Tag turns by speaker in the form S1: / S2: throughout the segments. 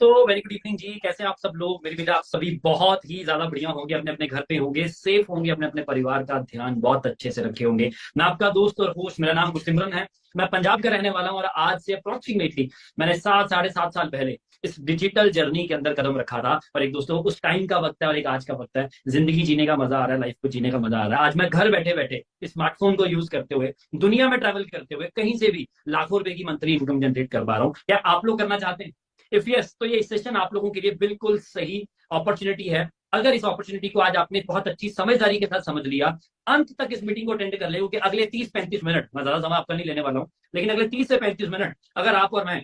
S1: तो very good evening जी। कैसे हैं आप सब लोग? मेरी बेटा आप सभी बहुत ही ज्यादा बढ़िया होंगे, अपने अपने घर पे होंगे, सेफ होंगे, अपने अपने परिवार का ध्यान बहुत अच्छे से रखे होंगे। मैं आपका दोस्त और होस्ट, मेरा नाम सिमरन है। मैं पंजाब का रहने वाला हूँ और आज से अप्रोक्सीमेटली मैंने 7 साढ़े 7 साल पहले इस डिजिटल जर्नी के अंदर कदम रखा था। और एक दोस्तों, उस टाइम का वक्त है और एक आज का वक्त है। जिंदगी जीने का मजा आ रहा है, लाइफ को जीने का मजा आ रहा है। आज मैं घर बैठे बैठे स्मार्टफोन को यूज करते हुए, दुनिया में ट्रैवल करते हुए, कहीं से भी लाखों रुपए की मंथली इनकम जनरेट कर पा रहा हूँ। क्या आप लोग करना चाहते हैं? इफ यस, तो ये सेशन आप लोगों के लिए बिल्कुल सही अपॉर्चुनिटी है। अगर इस अपॉर्चुनिटी को आज आपने बहुत अच्छी समझदारी के साथ समझ लिया, अंत तक इस मीटिंग को अटेंड कर ले, क्योंकि अगले 30-35 मिनट, मैं ज्यादा समय आपका नहीं लेने वाला हूं, लेकिन अगले 30 से 35 मिनट अगर आप और मैं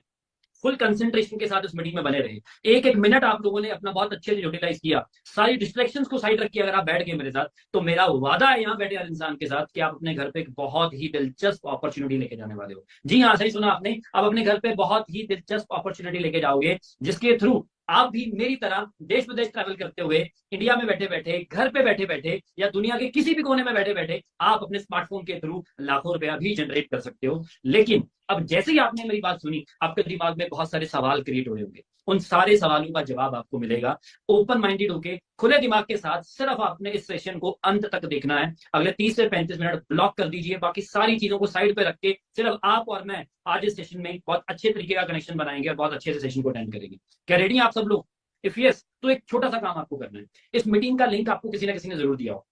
S1: फुल कंसंट्रेशन के साथ इस मीटिंग में बने रहे, एक एक मिनट आप लोगों ने अपना बहुत अच्छे से यूटिलाइज किया, सारी डिस्ट्रैक्शंस को साइड रखिए, अगर आप बैठ गए मेरे साथ, तो मेरा वादा है यहाँ बैठे हर इंसान के साथ कि आप अपने घर पे एक बहुत ही दिलचस्प अपॉर्चुनिटी लेके जाने वाले हो। जी हाँ, सही सुना आपने। आप अपने घर पे बहुत ही दिलचस्प अपॉर्चुनिटी लेके जाओगे, जिसके थ्रू आप भी मेरी तरह देश विदेश ट्रैवल करते हुए, इंडिया में बैठे बैठे, घर पे बैठे बैठे, या दुनिया के किसी भी कोने में बैठे बैठे आप अपने स्मार्टफोन के थ्रू लाखों रुपया भी जनरेट कर सकते हो। लेकिन अब जैसे ही आपने मेरी बात सुनी, आपके दिमाग में बहुत सारे सवाल क्रिएट हो रहे होंगे। उन सारे सवालों का जवाब आपको मिलेगा ओपन माइंडेड होके, खुले दिमाग के साथ। सिर्फ आपने इस सेशन को अंत तक देखना है। अगले 30 से 35 मिनट ब्लॉक कर दीजिए, बाकी सारी चीजों को साइड पे रख के सिर्फ आप और मैं आज इस सेशन में बहुत अच्छे तरीके का कनेक्शन बनाएंगे और बहुत अच्छे से सेशन को अटेंड करेंगे। क्या रेडी हैं आप सब लोग? इफ यस, तो एक छोटा सा काम आपको करना है। इस मीटिंग का लिंक आपको किसी ना किसी ने जरूर दिया हो।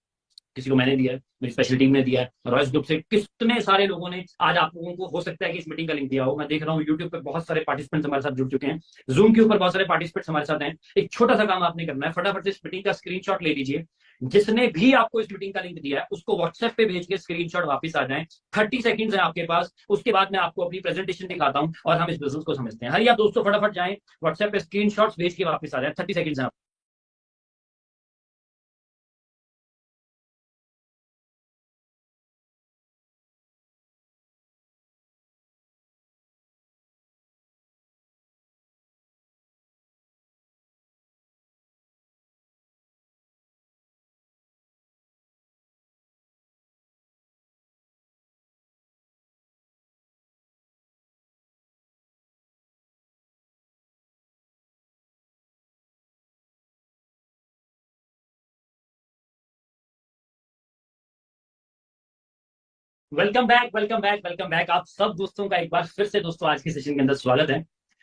S1: किसी को मैंने दिया है, मेरी स्पेशल टीम ने दिया है, रॉयस ग्रुप से कितने सारे लोगों ने आज आप लोगों को हो सकता है कि इस मीटिंग का लिंक दिया हो। मैं देख रहा हूँ यूट्यूब पे बहुत सारे पार्टिसिपेंट्स हमारे साथ जुड़ चुके हैं, जूम के ऊपर बहुत सारे पार्टिसिपेंट्स हमारे साथ हैं। एक छोटा सा काम आपने करना है, फटाफट से इस मीटिंग का स्क्रीनशॉट ले लीजिए। जिसने भी आपको इस मीटिंग का लिंक दिया है उसको व्हाट्सएप पे भेज के स्क्रीनशॉट वापस आ जाए। 30 सेकंड्स है आपके पास, उसके बाद मैं आपको अपनी प्रेजेंटेशन दिखाता हूँ और हम इस बिजनेस को समझते हैं। हरिया आप दोस्तों फटाफट जाएं, व्हाट्सएप पे स्क्रीनशॉट्स भेज के वापस आ जाए। 30 सेकंड्स है। Welcome back, welcome back, welcome back आप सब दोस्तों का एक बार फिर से दोस्तों आज के सेशन के अंदर स्वागत है।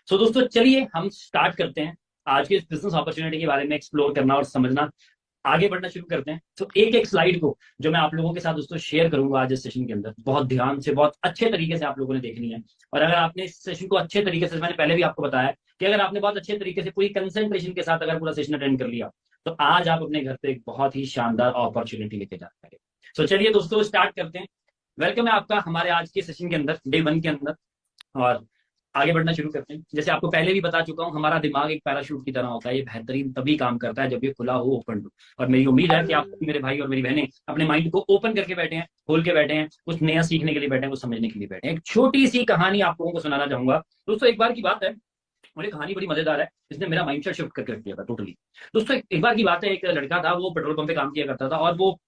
S1: सो दोस्तों, चलिए हम स्टार्ट करते हैं आज के इस बिजनेस अपॉर्चुनिटी के बारे में एक्सप्लोर करना और समझना। आगे बढ़ना शुरू करते हैं। तो एक एक स्लाइड को जो मैं आप लोगों के साथ दोस्तों शेयर करूंगा आज इस सेशन के अंदर, बहुत ध्यान से, बहुत अच्छे तरीके से आप लोगों ने देखनी है। और अगर आपने इस सेशन को अच्छे तरीके से, मैंने पहले भी आपको बताया कि अगर आपने बहुत अच्छे तरीके से पूरी कंसेंट्रेशन के साथ अगर पूरा सेशन अटेंड कर लिया, तो आज आप अपने घर पे एक बहुत ही शानदार अपॉर्चुनिटी लेके जा पाएंगे। तो चलिए दोस्तों स्टार्ट करते हैं। वेलकम है आपका हमारे आज के सेशन के अंदर, डे 1 के अंदर। और आगे बढ़ना शुरू करते हैं। जैसे आपको पहले भी बता चुका हूं, हमारा दिमाग एक पैराशूट की तरह होता है। ये बेहतरीन तभी काम करता है जब ये खुला हो, ओपन हो। और मेरी उम्मीद है कि आप मेरे भाई और मेरी बहनें अपने माइंड को ओपन करके बैठे हैं, खोल के बैठे हैं, कुछ नया सीखने के लिए बैठे हैं, कुछ समझने के लिए बैठे हैं। एक छोटी सी कहानी आप लोगों को सुनाना चाहूंगा दोस्तों। एक बार की बात है, और ये कहानी बड़ी मजेदार है, इसने मेरा माइंडसेट शिफ्ट करके रख दिया था टोटली। दोस्तों एक बार की बात है, एक लड़का था, वो पेट्रोल पंप पे काम किया करता था और वो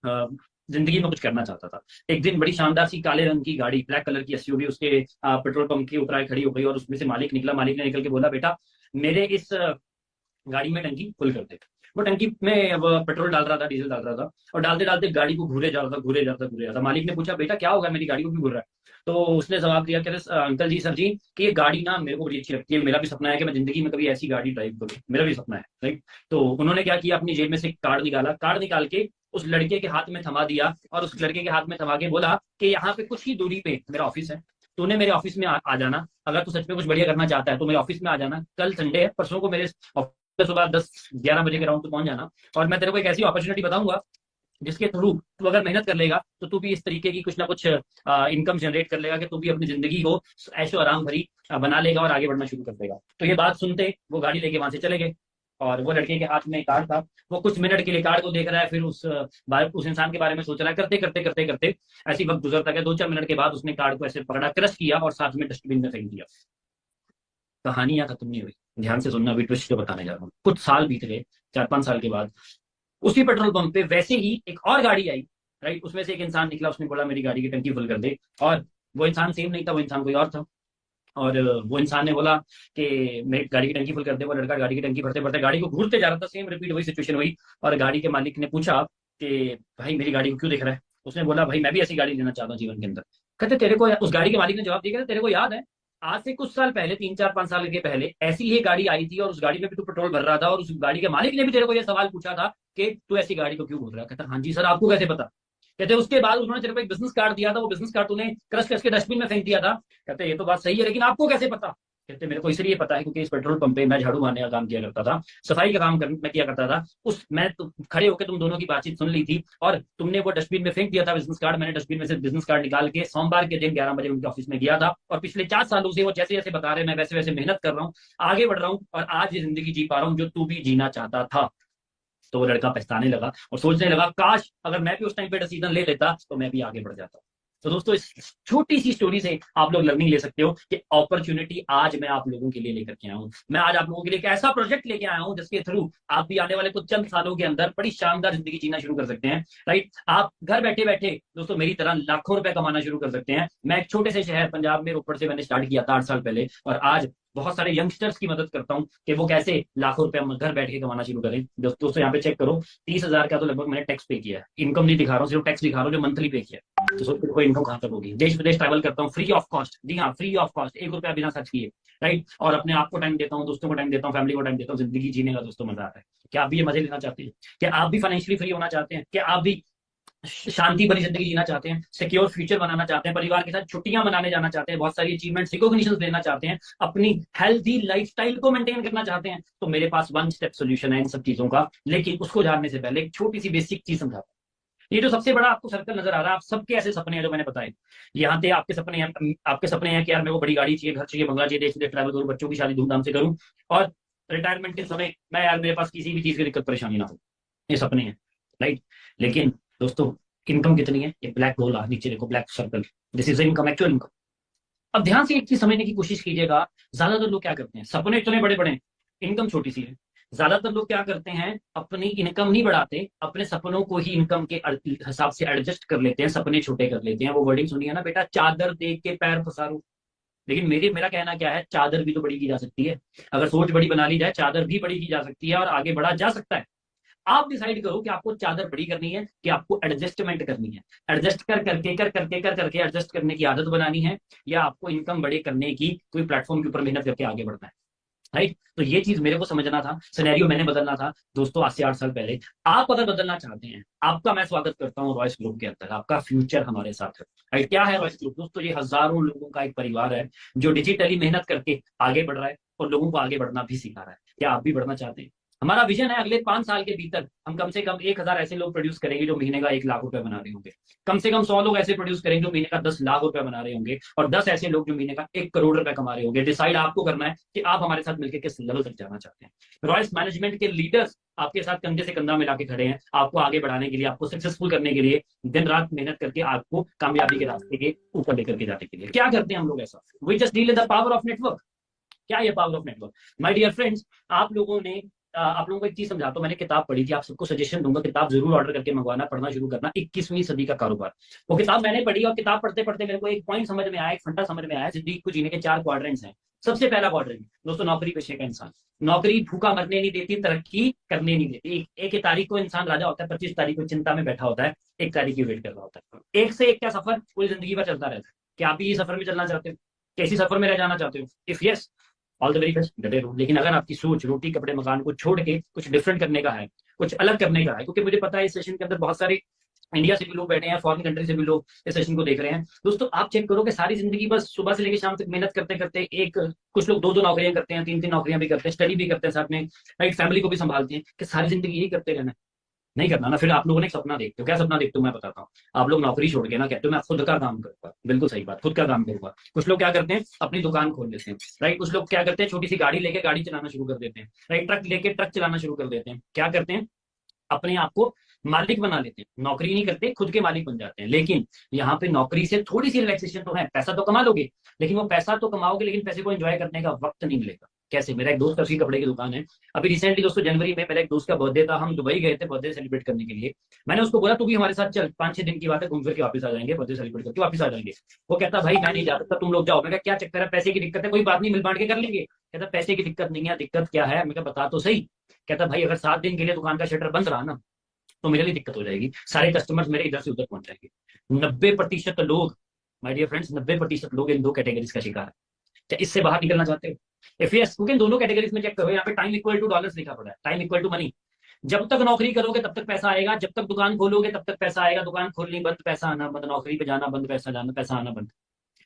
S1: अ, जिंदगी में कुछ करना चाहता था। एक दिन बड़ी शानदार सी काले रंग की गाड़ी, ब्लैक कलर की एसयूवी उसके पेट्रोल पंप के ऊपर खड़ी हो गई और उसमें से मालिक निकला। मालिक ने निकल के बोला, बेटा मेरे इस गाड़ी में टंकी फुल कर दे। वो टंकी में अब पेट्रोल डाल रहा था, डीजल डाल रहा था, और डालते डालते गाड़ी को घूरे जा रहा था, घूरे जा रहा था, घूरे जा रहा था। मालिक ने पूछा, बेटा क्या होगा, मेरी गाड़ी को क्यों घूर रहा है? तो उसने जवाब दिया, कहते अंकल जी, सर जी, कि ये गाड़ी ना मेरे को बड़ी अच्छी लगती है, मेरा भी सपना है कि मैं जिंदगी में कभी ऐसी गाड़ी ड्राइव करूँ, मेरा भी सपना है, राइट। तो उन्होंने क्या किया, अपनी जेब में से एक कार्ड निकाला, कार्ड निकाल के उस लड़के के हाथ में थमा दिया, और उस लड़के के हाथ में थमा के बोला कि यहाँ पे कुछ ही दूरी पे मेरा ऑफिस है, तूने मेरे ऑफिस में आ जाना। अगर तू सच में कुछ बढ़िया करना चाहता है तो मेरे ऑफिस में आ जाना। कल संडे है, परसों को मेरे सुबह 10-11 बजे के राउंड पे पहुंच जाना। और मैं तेरे को एक ऐसी अपॉर्चुनिटी बताऊंगा जिसके थ्रू तू अगर मेहनत कर लेगा तो तू भी इस तरीके की कुछ ना कुछ इनकम जनरेट कर लेगा कि तू भी अपनी जिंदगी को ऐशो आराम भरी बना लेगा और आगे बढ़ना शुरू कर देगा। तो ये बात सुनते वो गाड़ी लेके वहां से चले गए, और वो लड़के के हाथ में कार्ड था। वो कुछ मिनट के लिए कार्ड को देख रहा है, फिर उस इंसान के बारे में सोच रहा है। करते करते करते करते ऐसी वक्त गुजरता गया। 2-4 मिनट के बाद उसने कार्ड को ऐसे पकड़ा, क्रश किया और साथ में डस्टबिन में फेंक दिया। कहानी यहाँ खत्म नहीं हुई, ध्यान से सुनना, अभी ट्विस्ट जो बताने जा रहा हूँ। कुछ साल बीत गए, 4-5 साल के बाद उसी पेट्रोल पंप पे वैसे ही एक और गाड़ी आई, राइट। उसमें से एक इंसान निकला, उसने बोला मेरी गाड़ी की टंकी फुल कर दे। और वो इंसान सेम नहीं था, वो इंसान कोई और था। और वो इंसान ने बोला कि मेरी गाड़ी की टंकी फुल कर दे। वो लड़का गाड़ी की टंकी भरते भरते गाड़ी को घूरते जा रहा था। सेम रिपीट वही सिचुएशन हुई। और गाड़ी के मालिक ने पूछा कि भाई मेरी गाड़ी को क्यों देख रहा है। उसने बोला भाई मैं भी ऐसी गाड़ी लेना चाहता हूँ जीवन के अंदर। कहते तेरे को, उस गाड़ी के मालिक ने जवाब दिया, कहते, तेरे को याद है आज से कुछ साल पहले, 3 4 5 साल के पहले ऐसी ही गाड़ी आई थी और उस गाड़ी में भी तू पेट्रोल भर रहा था और उस गाड़ी के मालिक ने भी तेरे को यह सवाल पूछा था कि तू ऐसी गाड़ी को क्यों भूल रहा है। कहता हाँ जी सर, आपको कैसे पता। कहते उसके बाद उन्होंने तेरे को एक बिजनेस कार्ड दिया था, वो बिजनेस कार्ड तूने क्रश करके डस्टबिन में फेंक दिया था। कहते ये तो बात सही है, लेकिन आपको कैसे पता। कहते मेरे को इसलिए पता है क्योंकि इस पेट्रोल पंप पे मैं झाड़ू मारने का काम किया करता था, सफाई का काम मैं किया करता था। उस मैं खड़े होकर तुम दोनों की बातचीत सुन ली थी और तुमने वो डस्टबिन में फेंक दिया था बिजनेस कार्ड। मैंने डस्टबिन में से बिजनेस कार्ड निकाल के सोमवार के दिन 11 बजे उनके ऑफिस में गया था और पिछले 4 सालों से वो जैसे जैसे बता रहे मैं वैसे वैसे मेहनत कर रहा हूँ, आगे बढ़ रहा हूँ और आज ये जिंदगी जी पा रहा हूँ जो तू भी जीना चाहता था। तो वो लड़का पछताने लगा और सोचने लगा काश अगर मैं भी उस टाइम पे डिसीजन ले लेता तो मैं भी आगे बढ़ जाता। तो दोस्तों इस छोटी सी स्टोरी से आप लोग लर्निंग ले सकते हो कि अपॉर्चुनिटी आज मैं आप लोगों के लिए लेकर के आया हूं। मैं आज आप लोगों के लिए एक ऐसा प्रोजेक्ट लेके आया हूं जिसके थ्रू आप भी आने वाले कुछ चंद सालों के अंदर बड़ी शानदार जिंदगी जीना शुरू कर सकते हैं। राइट, आप घर बैठे बैठे दोस्तों मेरी तरह लाखों रुपए कमाना शुरू कर सकते हैं। मैं एक छोटे से शहर पंजाब में रोपड़ से मैंने स्टार्ट किया था 8 साल पहले और आज बहुत सारे यंगस्टर्स की मदद करता हूं कि वो कैसे लाखों रुपए घर बैठ के कमाना शुरू करें। दोस्तों यहाँ पे चेक करो, 30,000 का तो लगभग मैंने टैक्स पे किया है। इनकम नहीं दिखा रहा हूँ, सिर्फ टैक्स दिखा रहा हूँ जो मंथली पे किया है। तो सोचो कोई इनकम कहाँ तक होगी। देश विदेश ट्रैवल करता हूँ फ्री ऑफ कॉस्ट। जी हाँ, फ्री ऑफ कॉस्ट, 1 रुपया बिना खर्च किए। राइट, और अपने आप को टाइम देता हूँ, दोस्तों को टाइम देता हूँ, फैमिली को टाइम देता हूँ। जिंदगी जीने का दोस्तों मजा आता है। क्या आप भी ये मजे लेना चाहते हैं? क्या आप भी फाइनेंशियली फ्री होना चाहते हैं? क्या आप भी शांति भरी जिंदगी जीना चाहते हैं, सिक्योर फ्यूचर बनाना चाहते हैं, परिवार के साथ छुट्टियां मनाने जाना चाहते हैं, बहुत सारी अचीवमेंट्स रिकॉग्निशन लेना चाहते हैं, अपनी हेल्थी लाइफस्टाइल को मेंटेन करना चाहते हैं, तो मेरे पास वन स्टेप सोल्यूशन है इन सब चीजों का। लेकिन उसको जानने से पहले एक छोटी सी बेसिक चीज समझाता हूं। ये जो सबसे बड़ा आपको सर्कल नजर आ रहा है, आप सबके ऐसे सपने हैं जो मैंने बताए। यहाँ पे आपके सपने हैं कि यार मेरे को बड़ी गाड़ी चाहिए, घर चाहिए, बंगला चाहिए, देश विदेश ट्रैवल करूँ, बच्चों की शादी धूमधाम से करूँ और रिटायरमेंट के समय मैं यार मेरे पास किसी भी चीज की दिक्कत परेशानी ना हो। ये सपने हैं, राइट। लेकिन दोस्तों इनकम कितनी है? ये ब्लैक गोल आ नीचे देखो, black circle, this is income, actual income. अब ध्यान से एक चीज समझने की कोशिश कीजिएगा। ज्यादातर लोग क्या करते हैं, सपने इतने बड़े बड़े, इनकम छोटी सी है। ज्यादातर लोग क्या करते हैं, अपनी इनकम नहीं बढ़ाते, अपने सपनों को ही इनकम के हिसाब से एडजस्ट कर लेते हैं, सपने छोटे कर लेते हैं। वो वर्डिंग सुनिए ना बेटा, चादर देख के पैर पसारो। लेकिन मेरा कहना क्या है, चादर भी तो बड़ी की जा सकती है। अगर सोच बड़ी बना ली जाए, चादर भी बड़ी की जा सकती है और आगे बढ़ा जा सकता है। आप डिसाइड करो कि आपको चादर बड़ी करनी है कि आपको एडजस्टमेंट करनी है। एडजस्ट कर करके एडजस्ट करने की आदत बनानी है, या आपको इनकम बड़े करने की कोई प्लेटफॉर्म के ऊपर मेहनत करके आगे बढ़ना है। राइट, तो ये चीज मेरे को समझना था, सिनेरियो मैंने बदलना था दोस्तों आज से 8 साल पहले। आप अगर बदलना चाहते हैं, आपका मैं स्वागत करता हूँ रॉयस ग्रुप के अंदर। आपका फ्यूचर हमारे साथ है। राइट, क्या है रॉयस ग्रुप दोस्तों? ये हजारों लोगों का एक परिवार है जो डिजिटली मेहनत करके आगे बढ़ रहा है और लोगों को आगे बढ़ना भी सिखा रहा है। क्या आप भी बढ़ना चाहते हैं? हमारा विजन है अगले 5 साल के भीतर हम कम से कम 1,000 ऐसे लोग प्रोड्यूस करेंगे जो महीने का 1 लाख रुपए बना रहे होंगे। कम से कम 100 लोग ऐसे प्रोड्यूस करेंगे जो महीने का 10 लाख रुपए बना रहे होंगे और 10 ऐसे लोग जो महीने का 1 करोड़ रुपए कमा रहे होंगे। डिसाइड आपको करना है कि आप हमारे साथ मिलकर किस लेवल तक जाना चाहते हैं। रॉयस मैनेजमेंट के लीडर्स आपके साथ कंधे से कंधा मिला के खड़े हैं, आपको आगे बढ़ाने के लिए, आपको सक्सेसफुल करने के लिए, दिन रात मेहनत करके आपको कामयाबी के रास्ते के ऊपर लेकर के जाने के लिए। क्या करते हैं हम लोग ऐसा? We just deal in the power of network. क्या ये power of network? My dear friends, आप लोगों को एक चीज समझाता हूं। मैंने किताब पढ़ी थी, आप सबको सजेशन दूंगा, किताब जरूर ऑर्डर करके मंगवाना, पढ़ना शुरू करना, 21वीं सदी का कारोबार। वो किताब मैंने पढ़ी और किताब पढ़ते पढ़ते मेरे को एक पॉइंट समझ में आया, एक फंडा समझ में आया। जिंदगी को जीने के 4 क्वाड्रेंट्स हैं। सबसे पहला क्वाड्रेंट दोस्तों, नौकरी पेशे का इंसान। नौकरी भूखा मरने नहीं देती, तरक्की करने नहीं देती। एक तारीख को इंसान राजा होता है, 25 तारीख को चिंता में बैठा होता है, 1 तारीख की वेट कर रहा होता है। एक से एक क्या सफर पूरी जिंदगी पर चलता रहता है। क्या आप भी ये सफर में चलना चाहते हो? कैसी सफर में रह जाना चाहते हो? If yes, all the very best, डटे रहो। लेकिन अगर आपकी सोच रोटी कपड़े मकान को छोड़ के कुछ डिफरेंट करने का है, कुछ अलग करने का है, क्योंकि मुझे पता है इस सेशन के अंदर बहुत सारे इंडिया से भी लोग बैठे हैं, फॉरेन कंट्री से भी लोग इस सेशन को देख रहे हैं। दोस्तों आप चेक करो कि सारी जिंदगी बस सुबह से लेकर शाम तक मेहनत करते करते, एक कुछ लोग 2 2 नौकरियां करते हैं, 3 3 नौकरियां भी करते हैं, स्टडी भी करते हैं साथ में, राइट, फैमिली को भी संभालते हैं, कि सारी जिंदगी यही करते रहना? नहीं करना ना। फिर आप लोगों ने एक सपना देखते हो। क्या सपना देखते हो मैं बताता हूँ। आप लोग नौकरी छोड़ के ना कहते हो मैं खुद का काम करूंगा। बिल्कुल सही बात, खुद का काम करूंगा। कुछ लोग क्या करते हैं, अपनी दुकान खोल लेते हैं, राइट। कुछ लोग क्या करते हैं, छोटी सी गाड़ी लेके गाड़ी चलाना शुरू कर देते हैं, राइट। ट्रक लेके ट्रक चलाना शुरू कर देते हैं। क्या करते हैं, अपने आप को मालिक बना लेते हैं। नौकरी नहीं करते, खुद के मालिक बन जाते हैं। लेकिन यहाँ पे नौकरी से थोड़ी सी रिलैक्सेशन तो है। पैसा तो कमा लोगे, लेकिन वो पैसा तो कमाओगे, लेकिन पैसे को एंजॉय करने का वक्त नहीं मिलेगा। कैसे? मेरा एक दोस्त का उसकी कपड़े की दुकान है। अभी रिसेंटली दोस्तों जनवरी में मेरा एक दोस्त का बर्थडे था, हम दुबई गए थे बर्थडे सेलिब्रेट करने के लिए। मैंने उसको बोला तू भी हमारे साथ चल, 5-6 दिन की बात है, घूम फिर के वापस आ जाएंगे, बर्थडे सेलिब्रेट करके वापस आ जाएंगे। वो कहता भाई मैं नहीं जा सकता, तुम लोग जाओ। मैं कहा क्या चक्कर है, पैसे की दिक्कत है? कोई बात नहीं, मिल बांट के कर लेंगे। कहता पैसे की दिक्कत नहीं है। दिक्कत क्या है? मैं कहा बता तो सही। कहता भाई अगर 7 दिन के लिए दुकान का शटर बंद रहा ना तो मेरे लिए दिक्कत हो जाएगी, सारे कस्टमर्स मेरे इधर से उधर पहुंच जाएंगे। 90% लोग, माय डियर फ्रेंड्स, 90% लोग इन दो कैटेगरीज का शिकार है। क्या इससे बाहर निकलना चाहते हो? इफ यस, क्योंकि दोनों कैटेगरीज में चेक करो, यहाँ पे टाइम इक्वल टू डॉलर्स लिखा पड़ा है, टाइम इक्वल टू मनी। जब तक नौकरी करोगे तब तक पैसा आएगा, जब तक दुकान खोलोगे तब तक पैसा आएगा। दुकान खोलनी बंद, पैसा आना बंद, नौकरी पे जाना बंद, पैसा जाना, पैसा आना बंद।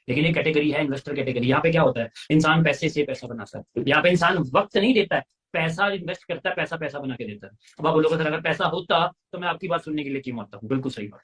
S1: लेकिन ये कैटेगरी है इन्वेस्टर कैटेगरी। यहाँ पे क्या होता है, इंसान पैसे से पैसा बनाता है। यहाँ पे इंसान वक्त नहीं देता है, पैसा इन्वेस्ट करता है, पैसा पैसा बना के देता है। अब आप बोलोगे सर अगर पैसा होता तो मैं आपकी बात सुनने के लिए क्यों आता हूँ? बिल्कुल सही बात।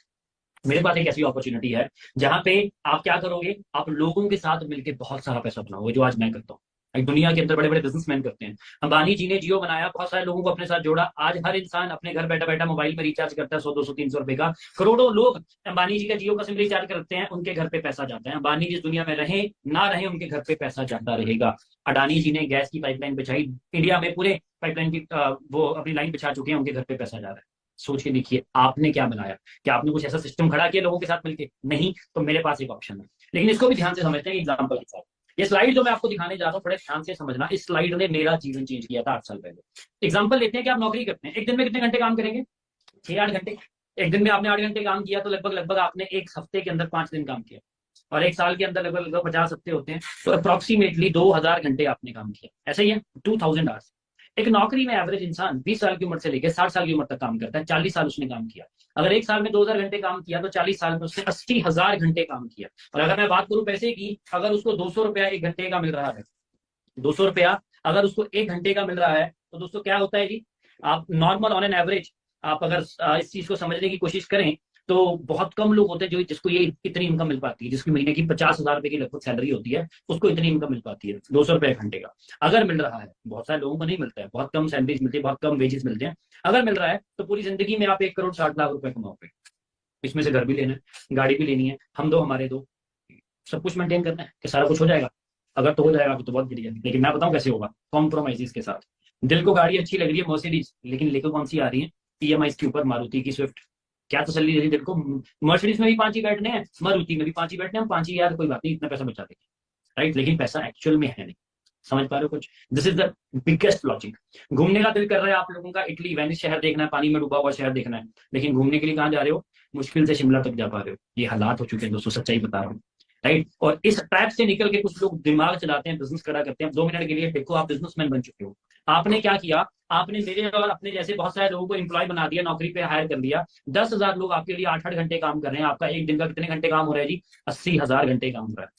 S1: मेरे पास एक ऐसी अपॉर्चुनिटी है जहां पे आप क्या करोगे, आप लोगों के साथ मिलकर बहुत सारा पैसा बनाओगे, जो आज मैं करता हूँ। एक दुनिया के अंदर बड़े बड़े बिजनेसमैन करते हैं। अंबानी जी ने जियो बनाया, बहुत सारे लोगों को अपने साथ जोड़ा। आज हर इंसान अपने घर बैठा बैठा मोबाइल में रिचार्ज करता है 100, 200, 300 रुपए का। करोड़ों लोग अंबानी जी का जियो का सिम रिचार्ज करते हैं, उनके घर पे पैसा जाता है। अंबानी जिस दुनिया में रहे ना रहे, उनके घर पे पैसा जाता रहेगा। अडानी जी ने गैस की पाइपलाइन बिछाई, इंडिया में पूरे पाइपलाइन की वो अपनी लाइन बिछा चुके हैं, उनके घर पे पैसा जा रहा है। सोच के देखिए आपने क्या बनाया, क्या आपने कुछ ऐसा सिस्टम खड़ा किया लोगों के साथ मिलकर? नहीं। तो मेरे पास एक ऑप्शन है, लेकिन इसको भी ध्यान से समझते हैं एग्जाम्पल के साथ। ये स्लाइड जो मैं आपको दिखाने जा रहा हूँ, बड़े ध्यान से समझना। इस स्लाइड ने मेरा जीवन चेंज किया था 8 साल पहले। एग्जाम्पल लेते हैं कि आप नौकरी करते हैं, एक दिन में कितने घंटे काम करेंगे? 6-8 घंटे। एक दिन में आपने 8 घंटे काम किया तो लगभग लगभग आपने एक हफ्ते के अंदर 5 दिन काम किया, और एक साल के अंदर लगभग लगभग 50 हफ्ते होते हैं, तो अप्रोक्सीमेटली 2000 घंटे आपने काम किया। ऐसा ही है, 2000 आवर्स। एक नौकरी में एवरेज इंसान 20 साल की उम्र से लेकर 60 साल की उम्र तक काम करता है, 40 साल उसने काम किया। अगर एक साल में 2000 घंटे काम किया तो 40 साल में उसने 80,000 घंटे काम किया। और अगर मैं बात करूं पैसे की, अगर उसको 200 रुपया 1 घंटे का मिल रहा है, 200 रुपया अगर उसको 1 घंटे का मिल रहा है, तो दोस्तों क्या होता है जी, आप नॉर्मल ऑन एन एवरेज, आप अगर इस चीज को समझने की कोशिश करें तो बहुत कम लोग होते हैं जो जिसको ये इतनी इनकम मिल पाती है, जिसकी महीने की 50,000 रुपए की लगभग सैलरी होती है, उसको इतनी इनकम मिल पाती है 200 रुपए घंटे का। अगर मिल रहा है, बहुत सारे लोगों को नहीं मिलता है, बहुत कम सैलरीज मिलती है, बहुत कम वेजेस मिलते हैं। अगर मिल रहा है तो पूरी जिंदगी में आप 1 करोड़ 60 लाख रुपए कमाओगे। इसमें से घर भी लेना है, गाड़ी भी लेनी है, हम दो हमारे दो, सब कुछ मेंटेन करना है, कि सारा कुछ हो जाएगा? अगर तो हो जाएगा तो बहुत बढ़िया, लेकिन मैं बताऊं कैसे होगा, कॉम्प्रोमाइज के साथ। दिल को गाड़ी अच्छी लग रही है मर्सिडीज, लेकिन लेकर कौन सी आ रही है? ईएमआई के ऊपर, मारुति की स्विफ्ट। क्या तसल्ली दे रही दिल को? मर्सिडीज में भी 5 ही बैठने हैं, मारुति में भी 5 ही बैठने हैं, हम 5 ही यार कोई बात नहीं, इतना पैसा बचा देंगे। राइट, लेकिन पैसा एक्चुअल में है नहीं। समझ पा रहे हो कुछ? This is the biggest logic. घूमने का दिल कर रहा है आप लोगों का, इटली वेनिस शहर देखना है, पानी में डूबा हुआ शहर देखना है, लेकिन घूमने के लिए कहाँ जा रहे हो? मुश्किल से शिमला तक जा पा रहे हो। ये हालात हो चुके हैं दोस्तों, सच्चाई बता रहा हूँ। राइट, और इस ट्रैप से निकल के कुछ लोग दिमाग चलाते हैं, बिजनेस खड़ा करते हैं। 2 मिनट के लिए देखो, आप बिजनेसमैन बन चुके हो। आपने क्या किया? आपने मेरे और अपने जैसे बहुत सारे लोगों को एम्प्लॉय बना दिया, नौकरी पे हायर कर दिया। 10,000 लोग आपके लिए 8-8 घंटे काम कर रहे हैं। आपका एक दिन का कितने घंटे काम हो रहा है जी? 80,000 घंटे काम हो रहा है।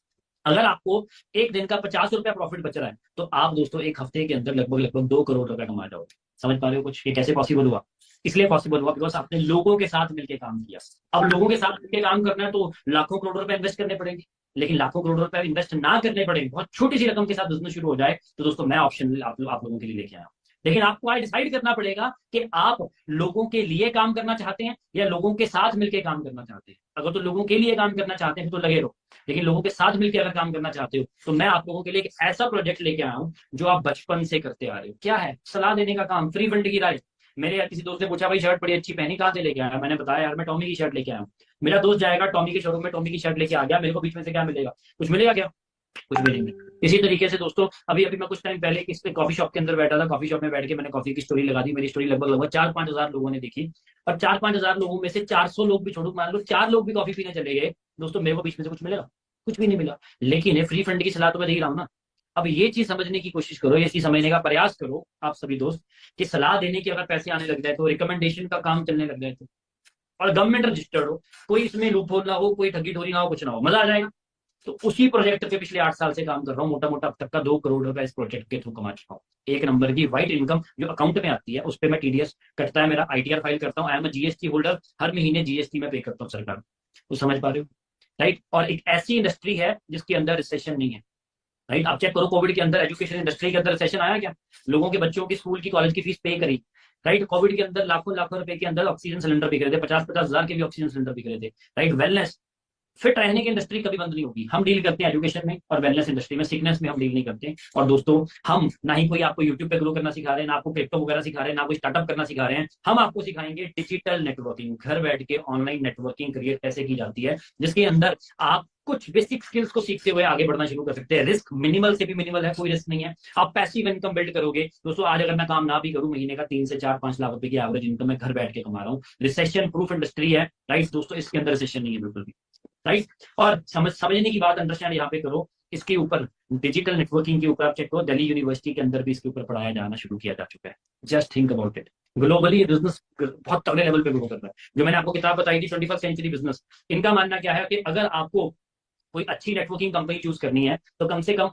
S1: अगर आपको एक दिन का 50 रुपया प्रॉफिट बच रहा है, तो आप दोस्तों एक हफ्ते के अंदर लगभग लगभग 2 करोड़ रुपया कमा जाओगे। समझ पा रहे हो कुछ? ये कैसे पॉसिबल हुआ? इसलिए पॉसिबल हुआ बिकॉज आपने लोगों के साथ मिलकर काम किया। अब लोगों के साथ मिलकर काम करना है तो लाखों करोड़ रुपए इन्वेस्ट करने पड़ेंगे। लेकिन लाखों करोड़ रुपए इन्वेस्ट ना करने पड़े, बहुत छोटी सी रकम के साथ बिजनेस शुरू हो जाए, तो दोस्तों मैं ऑप्शन आप लोगों के लिए लेके आया हूं। लेकिन आपको आज डिसाइड करना पड़ेगा कि आप लोगों के लिए काम करना चाहते हैं या लोगों के साथ मिलकर काम करना चाहते हैं। अगर तो लोगों के लिए काम करना चाहते हैं तो लगे रहो, लेकिन लोगों के साथ मिलकर अगर काम करना चाहते हो तो मैं आप लोगों के लिए एक ऐसा प्रोजेक्ट लेके आया हूं जो आप बचपन से करते आ रहे हो। क्या है? सलाह देने का काम, फ्री फंड की राय। मेरे यार किसी दोस्त ने पूछा भाई शर्ट बड़ी अच्छी पहनी, कहाँ से लेके आया? मैंने बताया यार मैं टॉमी की शर्ट लेके आया हूँ। मेरा दोस्त जाएगा टॉमी के शोरूम में, टॉमी की शर्ट लेके आ गया, मेरे को बीच में से क्या मिलेगा? कुछ मिलेगा क्या? कुछ भी नहीं। इसी तरीके से दोस्तों, अभी अभी मैं कुछ टाइम पहले किस पे कॉफी शॉप के अंदर बैठा था, कॉफी शॉप में बैठ के मैंने कॉफी की स्टोरी लगा दी। मेरी स्टोरी लगभग लगभग 4-5 हजार लोगों ने देखी, और 4-5 हजार लोगों में से 400 लोग भी छोड़ो, मान लो 4 लोग भी कॉफी पीने चले गए, दोस्तों मेरे को बीच में से कुछ मिलेगा? कुछ भी नहीं मिला। लेकिन ये फ्री फंड की सलाह तो मैं दे ही रहा हूँ ना। अब ये चीज समझने की कोशिश करो, ये चीज समझने का प्रयास करो आप सभी दोस्त, कि सलाह देने की अगर पैसे आने लग जाए तो, रिकमेंडेशन का काम चलने लग जाए तो, और गवर्नमेंट रजिस्टर्ड हो, कोई इसमें लूप होल ना हो, कोई ठगी ठोरी ना हो, कुछ ना हो, मजा आ जाएगा। तो उसी प्रोजेक्ट पे पिछले 8 साल से काम कर रहा हूँ, मोटा मोटा अब तक का 2 करोड़ रुपए इस प्रोजेक्ट के थ्रू कमा चुका हूँ। एक नंबर की व्हाइट इनकम जो अकाउंट में आती है, उस पर मैं टीडीएस कटता है, मेरा आईटीआर फाइल करता हूँ, आई एम जीएसटी होल्डर, हर महीने जीएसटी में पे करता हूँ सरकार। तो समझ पा रहे हो? राइट, और एक ऐसी इंडस्ट्री है जिसके अंदर रिसेशन नहीं है। राइट, आप चेक करो कोविड के अंदर एजुकेशन इंडस्ट्री के अंदर रिसेशन आया क्या? लोगों के बच्चों की स्कूल की कॉलेज की फीस पे करी। राइट, कोविड के अंदर लाखों लाखों रुपए के अंदर ऑक्सीजन सिलेंडर बिक रहे थे, 50-50 हजार के भी ऑक्सीजन सिलेंडर बिक रहे थे। राइट, वेलनेस, फिट रहने की इंडस्ट्री कभी बंद नहीं होगी। हम डील करते हैं एजुकेशन में और वेलनेस इंडस्ट्री में, सिकनेस में हम डील नहीं करते। और दोस्तों, हम ना ही कोई आपको यूट्यूब पे ग्रो करना सिखा रहे हैं, ना आपको क्रिप्टो वगैरह सिखा रहे हैं, ना कोई स्टार्टअप करना सिखा रहे हैं। हम आपको सिखाएंगे डिजिटल नेटवर्किंग, घर बैठ के ऑनलाइन नेटवर्किंग क्रिएट कैसे की जाती है, जिसके अंदर आप कुछ बेसिक स्किल्स को सीखते हुए आगे बढ़ना शुरू कर सकते हैं। रिस्क मिनिमल से भी मिनिमल है, कोई रिस्क नहीं है। आप पैसिव इनकम बिल्ड करोगे। दोस्तों, आज अगर मैं काम ना भी करूं, महीने का 3 से 4 5 लाख रुपए की एवरेज इनकम मैं घर बैठ के कमा रहा हूँ। रिसेशन प्रूफ इंडस्ट्री है, राइट दोस्तों, इसके अंदर रिसेशन नहीं है बिल्कुल भी, राइट। और समझने की बात अंडरस्टैंड यहाँ पे करो। इसके ऊपर डिजिटल नेटवर्किंग के ऊपर आप चेक करो, दिल्ली यूनिवर्सिटी के अंदर भी इसके ऊपर पढ़ाया जाना शुरू किया जा चुका है। Just think about it. Globally business बहुत तगड़े लेवल पे ग्रो कर रहा है। जो मैंने आपको किताब बताई थी 21st सेंचुरी बिजनेस, इनका मानना क्या है कि अगर आपको कोई अच्छी नेटवर्किंग कंपनी चूज करनी है तो कम से कम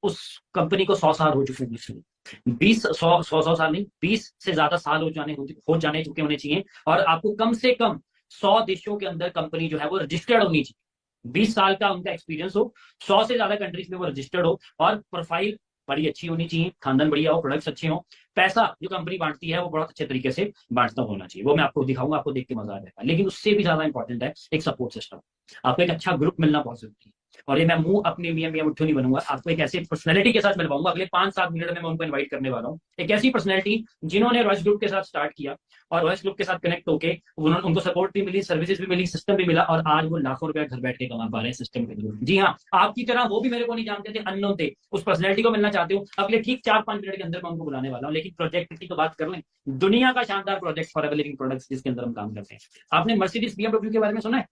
S1: उस कंपनी को 100 साल हो चुके होने चाहिए। 20 100 साल नहीं, 20 से ज्यादा साल हो जाने चुके होने चाहिए। और आपको कम से कम 100 देशों के अंदर कंपनी जो है वो रजिस्टर्ड होनी चाहिए। 20 साल का उनका एक्सपीरियंस हो, 100 से ज्यादा कंट्रीज में वो रजिस्टर्ड हो, और प्रोफाइल बड़ी अच्छी होनी चाहिए, खानदान बढ़िया हो, प्रोडक्ट्स अच्छे हो, पैसा जो कंपनी बांटती है वो बहुत अच्छे तरीके से बांटता होना चाहिए। वो मैं आपको दिखाऊंगा, आपको देख के मजा आ जाएगा। लेकिन उससे भी ज्यादा इंपॉर्टेंट है एक सपोर्ट सिस्टम। आपको एक अच्छा ग्रुप मिलना बहुत जरूरी है। और ये मैं मुंह अपनी मियां मियां मुट्ठू नहीं बनूंगा, आपको एक ऐसी पर्सनैलिटी के साथ मिलवाऊंगा अगले 5-7 मिनट में। मैं उनको इन्वाइट करने वाला हूँ, एक ऐसी पर्सनैलिटी जिन्होंने रॉयस ग्रुप के साथ स्टार्ट किया और रॉयस ग्रुप के साथ कनेक्ट होकर उनको सपोर्ट भी मिली, सर्विसेज भी मिली, सिस्टम भी मिला, और आज वो लाखों रुपया घर बैठ के कमा पा रहे हैं सिस्टम के थ्रू। जी हाँ, आपकी तरह वो भी मेरे को नहीं जानते थे, अननोन थे। उस पर्सनैलिटी को मिलना चाहते हो, अगले ठीक 4-5 मिनट के अंदर मैं उनको बुलाने वाला हूँ। लेकिन प्रोजेक्ट की तो बात कर लें, दुनिया का शानदार project for ever living products, जिसके अंदर हम काम करते हैं। आपने मर्सिडीज बीएमडब्ल्यू के बारे में सुना है?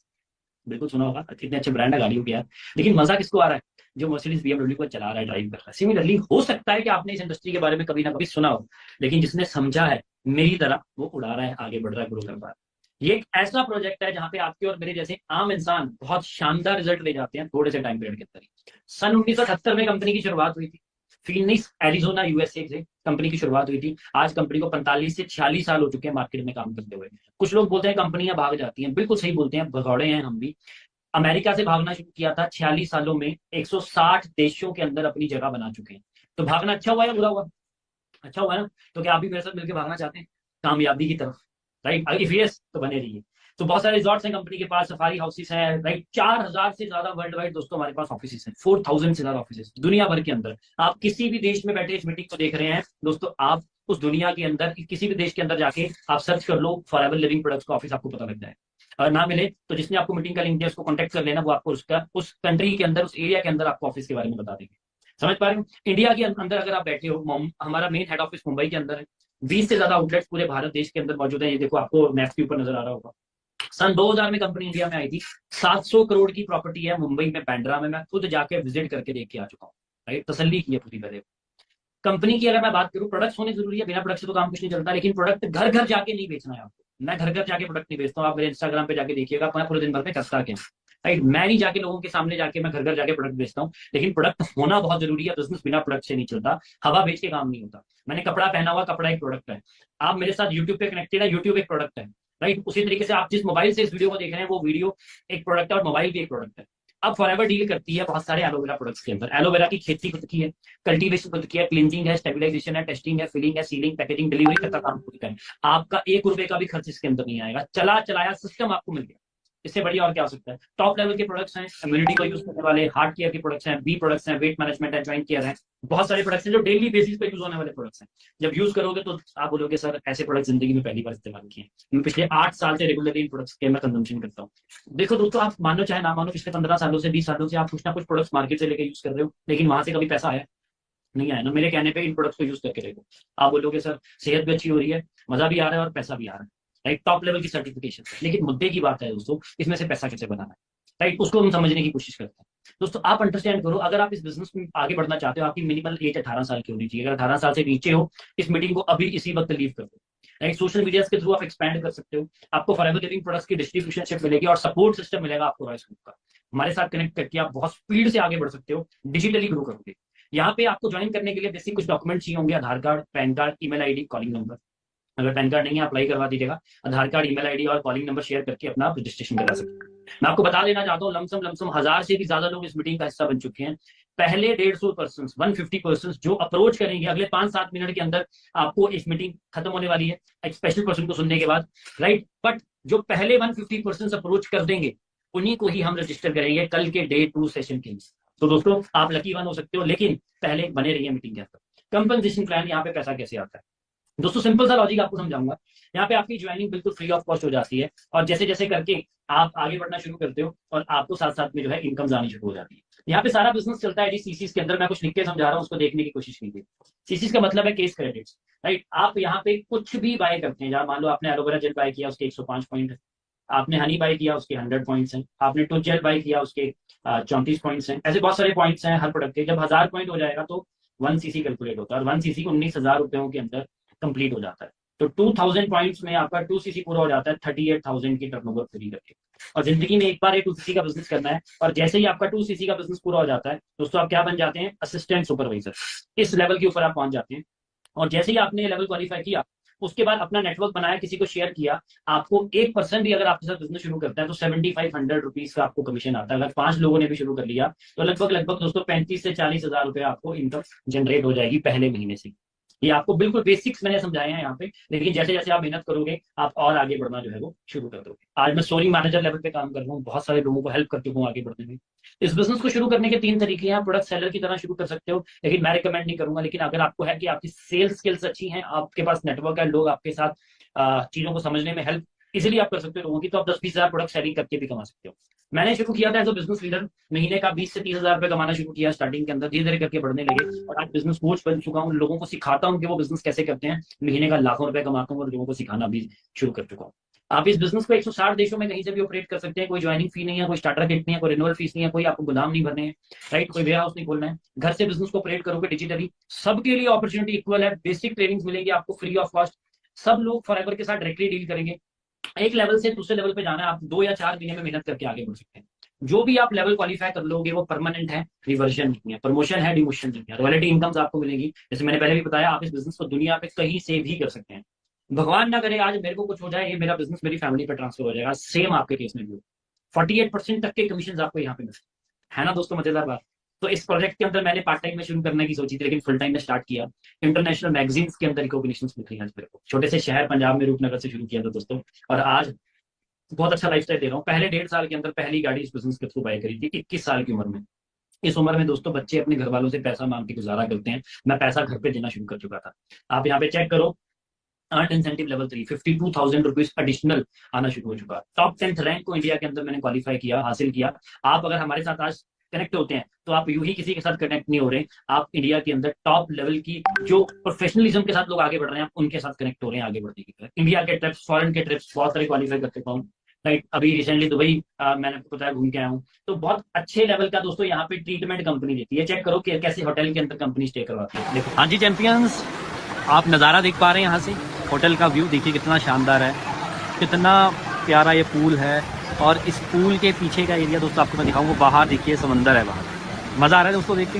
S1: बिल्कुल सुना होगा, कितने अच्छे ब्रांड है गाड़ियों के यार। लेकिन मजा किसको आ रहा है? जो मर्सिडीज बीएमडब्ल्यू को चला रहा है, ड्राइव कर रहा है। सिमिलरली हो सकता है कि आपने इस इंडस्ट्री के बारे में कभी ना कभी सुना हो, लेकिन जिसने समझा है मेरी तरह, वो उड़ा रहा है, आगे बढ़ रहा है, ग्रो कर रहा है। ये एक ऐसा प्रोजेक्ट है जहां पे आपके और मेरे जैसे आम इंसान बहुत शानदार रिजल्ट ले जाते हैं थोड़े से टाइम पीरियड के अंदर ही। सन 1978 में कंपनी की शुरुआत हुई थी, फीनिक्स एरिजोना यूएसए से कंपनी की शुरुआत हुई थी। आज कंपनी को 45 से 46 साल हो चुके हैं मार्केट में काम करते हुए। कुछ लोग बोलते हैं कंपनियां भाग जाती हैं, बिल्कुल सही बोलते हैं, भगौड़े हैं हम भी। अमेरिका से भागना शुरू किया था, 46 सालों में 160 देशों के अंदर अपनी जगह बना चुके हैं। तो भागना अच्छा हुआ या बुरा हुआ? अच्छा हुआ ना? तो क्या आप भी मेरे साथ मिलकर भागना चाहते हैं कामयाबी की तरफ? राइट, इफ यस तो बने रहिए। तो बहुत सारे रिजॉर्ट्स हैं कंपनी के पास, सफारी हाउसेस हैं, राइट। 4000 से ज्यादा वर्ल्ड वाइड दोस्तों हमारे पास ऑफिस हैं, 4000 से ज्यादा ऑफिस दुनिया भर के अंदर। आप किसी भी देश में बैठे इस मीटिंग को देख रहे हैं दोस्तों, आप उस दुनिया के अंदर किसी भी देश के अंदर जाके आप सर्च कर लो फॉरएवर लिविंग प्रोडक्ट्स का ऑफिस, आपको पता लग जाए। अगर ना मिले तो जिसने आपको मीटिंग का लिंक दिया उसको कॉन्टेक्ट कर लेना, वो आपको उसका उस कंट्री के अंदर, उस एरिया के अंदर आपको ऑफिस के बारे में बता देंगे। समझ पा रहे हो? इंडिया के अंदर अगर आप बैठे हो, हमारा मेन हेड ऑफिस मुंबई के अंदर है। 20 से ज्यादा आउटलेट्स पूरे भारत देश के अंदर मौजूद है। ये देखो, आपको मैप के ऊपर नजर आ रहा होगा। सन 2000 में कंपनी इंडिया में आई थी। 700 करोड़ की प्रॉपर्टी है मुंबई में, बैंड्रा में। मैं खुद जाके विजिट करके देख के आ चुका हूँ, राइट, तसल्ली की है पूरी तरह। कंपनी की अगर मैं बात करूं, प्रोडक्ट्स होने जरूरी है, बिना प्रोडक्ट से तो काम कुछ नहीं चलता। लेकिन प्रोडक्ट घर घर जाके नहीं बेचना है आपको। मैं घर घर जाके प्रोडक्ट नहीं बेचता हूँ, आप मेरे इंस्टाग्राम पे जाके देखिएगा, मैं पूरे दिन भर में करता क्या, राइट। मैं नहीं जाके लोगों के सामने जाके मैं घर घर जाके प्रोडक्ट बेचता हूँ। लेकिन प्रोडक्ट होना बहुत जरूरी है, बिजनेस बिना प्रोडक्ट से नहीं चलता। हवा बेच के काम नहीं होता। मैंने कपड़ा पहना हुआ, कपड़ा एक प्रोडक्ट है। आप मेरे साथ यूट्यूब पे कनेक्टेड है, यूट्यूब एक प्रोडक्ट है, राइट। उसी तरीके से आप जिस मोबाइल से इस वीडियो को देख रहे हैं, वो वीडियो एक प्रोडक्ट है और मोबाइल भी एक प्रोडक्ट है। अब फॉरएवर डील करती है बहुत सारे एलोवेरा प्रोडक्ट्स के अंदर। एलोवेरा की खेती खुद की है, कल्टीवेशन खुद की है, क्लींजिंग है, स्टेबिलाईजेशन है, टेस्टिंग है, फिलिंग है, सीलिंग, पैकेजिंग, डिलीवरी तक का काम खुद का है। आपका 1 रुपए का भी खर्च इसके अंदर नहीं आएगा। चला चलाया सिस्टम आपको मिल गया। इससे बढ़िया और क्या हो सकता है? टॉप लेवल के प्रोडक्ट्स हैं, इम्यूनिटी को यूज करने वाले, हार्ट केयर के प्रोडक्ट्स हैं, बी प्रोडक्ट्स हैं, वेट मैनेजमेंट है, जॉइंट केयर है। बहुत सारे प्रोडक्ट्स हैं जो डेली बेसिस पे यूज होने वाले प्रोडक्ट्स हैं। जब यूज करोगे तो आप बोलोगे सर ऐसे प्रोडक्ट जिंदगी में पहली बार इस्तेमाल किए। मैं पिछले 8 साल से रेगुलरली इन प्रोडक्ट्स के मैं कंजम्पशन करता हूँ। देखो दोस्तों, आप मानो चाहे ना मानो, पिछले 15 सालों से, 20 सालों से आप कुछ ना कुछ प्रोडक्ट्स मार्केट से लेकर यूज कर रहे हो, लेकिन वहां से कभी पैसा आया नहीं? आया ना? मेरे कहने पे इन प्रोडक्ट्स को यूज करके देखो, आप बोलोगे सर सेहत भी अच्छी हो रही है, मजा भी आ रहा है और पैसा भी आ रहा है, राइट। टॉप लेवल की सर्टिफिकेशन। लेकिन मुद्दे की बात है दोस्तों, इसमें से पैसा कैसे बनाना है, राइट, उसको हम समझने की कोशिश करते हैं। दोस्तों आप अंडरस्टैंड करो, अगर आप इस बिजनेस में आगे बढ़ना चाहते हो, आपकी मिनिमल एज 18 साल की होनी चाहिए। अगर 18 साल से नीचे हो, इस मीटिंग को अभी इसी वक्त लीव कर दो, राइट। सोशल मीडिया के थ्रू आप एक्सपैंड कर सकते हो, आपको फॉरएवर लिविंग प्रोडक्ट्स की डिस्ट्रीब्यूशनशिप मिलेगी और सपोर्ट सिस्टम मिलेगा आपको रॉयस ग्रुप का। हमारे साथ कनेक्ट करके आप बहुत स्पीड से आगे बढ़ सकते हो, डिजिटली ग्रो करोगे। यहाँ पे आपको ज्वाइन करने के लिए बेसिक कुछ डॉक्यूमेंट चाहिए होंगे, Aadhaar card, PAN card, email ID, calling number. अगर पैन कार्ड नहीं है, अप्लाई करवा दीजिएगा। आधार कार्ड, ईमेल आईडी और कॉलिंग नंबर शेयर करके अपना रजिस्ट्रेशन करा सकते हैं। मैं आपको बता देना चाहता हूँ, लमसम 1000 से भी ज्यादा लोग इस मीटिंग का हिस्सा बन चुके हैं। पहले 150 पर्सन, 150 पर्सन जो अप्रोच करेंगे अगले 5-7 मिनट के अंदर, आपको इस मीटिंग खत्म होने वाली है एक स्पेशल पर्सन को सुनने के बाद, राइट। बट जो पहले 150 पर्सन अप्रोच कर देंगे, उन्हीं को ही हम रजिस्टर करेंगे कल के डे 2 सेशन के लिए। तो दोस्तों आप लकी वन हो सकते हो, लेकिन पहले बने रहिए मीटिंग के अंदर। कंपनसेशन प्लान, यहाँ पे पैसा कैसे आता है दोस्तों, सिंपल सा लॉजिक आपको समझाऊंगा। यहाँ पे आपकी ज्वाइनिंग बिल्कुल फ्री ऑफ कॉस्ट हो जाती है, और जैसे जैसे करके आप आगे बढ़ना शुरू करते हो और आपको साथ साथ में जो है इनकम आनी शुरू हो जाती है। यहाँ पे सारा बिजनेस चलता है जी सीसीस के अंदर। मैं कुछ लिख के समझा रहा हूँ, उसको देखने की कोशिश कीजिए। सीसीस का मतलब है केस क्रेडिट्स, राइट। आप यहाँ पे कुछ भी बाय करते हैं, जहाँ मान लो आपने एलोवेरा जेल बाय किया, उसके 105 पॉइंट है। आपने हनी बाय किया, उसके 100 पॉइंट्स हैं। आपने टूथ जेल बाय किया, उसके 34 पॉइंट्स हैं। ऐसे बहुत सारे पॉइंट्स हैं हर प्रोडक्ट के। जब 1000 पॉइंट हो जाएगा तो 1 सीसी कैलकुलेट होता है, और 1 सीसी 19,000 रुपयों के अंदर कंप्लीट हो जाता है। तो 2000 पॉइंट्स में आपका 2 सीसी पूरा हो जाता है 38,000 की टर्नओवर फ्री करके। और जिंदगी में एक बार 2 सीसी का बिजनेस करना है, और जैसे ही आपका 2 सीसी का बिजनेस पूरा हो जाता है दोस्तों, आप क्या बन जाते हैं, असिस्टेंट सुपरवाइजर। इस लेवल के ऊपर आप पहुंच जाते हैं। और जैसे ही आपने ये लेवल क्वालिफाई किया, उसके बाद अपना नेटवर्क बनाया, किसी को शेयर किया, आपको 1% भी अगर आपके साथ बिजनेस शुरू करता है तो 7500 रुपीज का आपको कमीशन आता है। अगर 5 लोगों ने भी शुरू कर लिया तो लगभग लगभग दोस्तों 35 से 40 हजार रुपए आपको इनकम जनरेट हो जाएगी पहले महीने से। ये आपको बिल्कुल बेसिक्स मैंने समझाए हैं यहाँ पे, लेकिन जैसे जैसे आप मेहनत करोगे आप और आगे बढ़ना जो है वो शुरू कर दोगे। आज मैं स्टोरी मैनेजर लेवल पे काम कर रहा हूँ, बहुत सारे लोगों को हेल्प कर चुका हूँ आगे बढ़ने में। इस बिजनेस को शुरू करने के 3 तरीके हैं। प्रोडक्ट सेलर की तरह शुरू कर सकते हो, लेकिन मैं रिकमेंड नहीं करूंगा। लेकिन अगर आपको है कि आपकी सेल्स स्किल्स अच्छी हैं, आपके पास नेटवर्क है, लोग आपके साथ चीजों को समझने में हेल्प इजिली आप कर सकते हो लोगों की, तो आप 10-20 हजार प्रोडक्ट सेलिंग करके भी कमा सकते हो। मैंने शुरू किया था एज अ बिजनेस लीडर, महीने का 20 से 30 हजार रुपए कमाना शुरू किया स्टार्टिंग के अंदर, धीरे धीरे करके बढ़ने लगे। और आज बिजनेस कोच बन चुका हूँ, लोगों को सिखाता हूँ कि वो बिजनेस कैसे करते हैं, महीने का लाखों रुपए कमाता हूँ और लोगों को सिखाना भी शुरू कर चुका हूँ। आप इस बिजनेस को 160 देशों में कहीं से भी ऑपरेट कर सकते हैं। कोई ज्वाइनिंग फी नहीं है, कोई स्टार्टर किट नहीं है, कोई रिन्यूअल फीस नहीं है, कोई आपको गुदाम नहीं भरने हैं, राइट, कोई वेयर हाउस नहीं खोलना है। घर से बिजनेस को ऑपरेट करोगे डिजिटली, सबके लिए अपॉर्चुनिटी इक्वल है। बेसिक ट्रेनिंग मिलेगी आपको फ्री ऑफ कॉस्ट। सब लोग फॉरएवर के साथ डायरेक्टली डील करेंगे। एक लेवल से दूसरे लेवल पे जाना है, आप 2 या 4 महीने में मेहनत करके आगे बढ़ सकते हैं। जो भी आप लेवल क्वालिफाई कर लोगे वो परमानेंट है, रिवर्जन नहीं है, प्रमोशन है, डिमोशन नहीं है। रॉयल्टी इनकम्स आपको मिलेगी। जैसे मैंने पहले भी बताया, आप इस बिजनेस को दुनिया पे कहीं से भी कर सकते हैं। भगवान ना करे आज मेरे को कुछ हो जाए, ये मेरा बिजनेस मेरी फैमिली पे ट्रांसफर हो जाएगा, सेम आपके केस में भी 48% तक के कमीशन आपको यहाँ पे मिलते हैं। है ना दोस्तों मजेदार बात। तो इस प्रोजेक्ट के अंदर मैंने पार्ट टाइम में शुरू करने की सोची थी, लेकिन फुल टाइम में स्टार्ट किया। इंटरनेशनल मैगजीन्स के अंदर रिकॉग्निशन मिल रही है मेरे को। छोटे से शहर पंजाब में रूपनगर से शुरू किया था दोस्तों, और आज बहुत अच्छा लाइफस्टाइल दे रहा हूँ। पहले 1.5 साल के अंदर पहली गाड़ी इस बिजनेस के थ्रू बाय करी थी, 21 साल की उम्र में। इस उम्र में दोस्तों बच्चे अपने घर वालों से पैसा मांग के गुजारा करते हैं, मैं पैसा घर पे देना शुरू कर चुका था। आप यहाँ पे चेक करो, earn incentive level 3 52,000 rupees additional आना शुरू हो चुका। टॉप 10th रैंक को इंडिया के अंदर मैंने क्वालिफाई किया, हासिल किया। आप अगर हमारे साथ आज कनेक्ट होते हैं तो आप यूं ही किसी के साथ कनेक्ट नहीं हो रहे, आप इंडिया के अंदर टॉप लेवल की जो प्रोफेशनलिज्म के साथ लोग आगे बढ़ रहे हैं, आप उनके साथ कनेक्ट हो रहे हैं आगे बढ़ने की तरफ। इंडिया के ट्रिप्स, फॉरेन के ट्रिप्स बहुत सारे क्वालिफाई कर चुका हूँ, राइट। अभी रिसेंटली दुबई मैंने आपको बताया घूम के आया हूँ। तो बहुत अच्छे लेवल का दोस्तों यहाँ पे ट्रीटमेंट कंपनी देती है। चेक करो कि कैसे होटल के अंदर कंपनी स्टे करवाती है। देखो, हाँ जी चैंपियंस, आप नज़ारा देख पा रहे हैं यहाँ से, होटल का व्यू देखिए कितना शानदार है, कितना प्यारा ये पूल है। और इस पूल के पीछे का एरिया दोस्तों आपको मैं दिखाऊंगा, बाहर देखिए समंदर है, बाहर मज़ा आ रहा है दोस्तों देख के।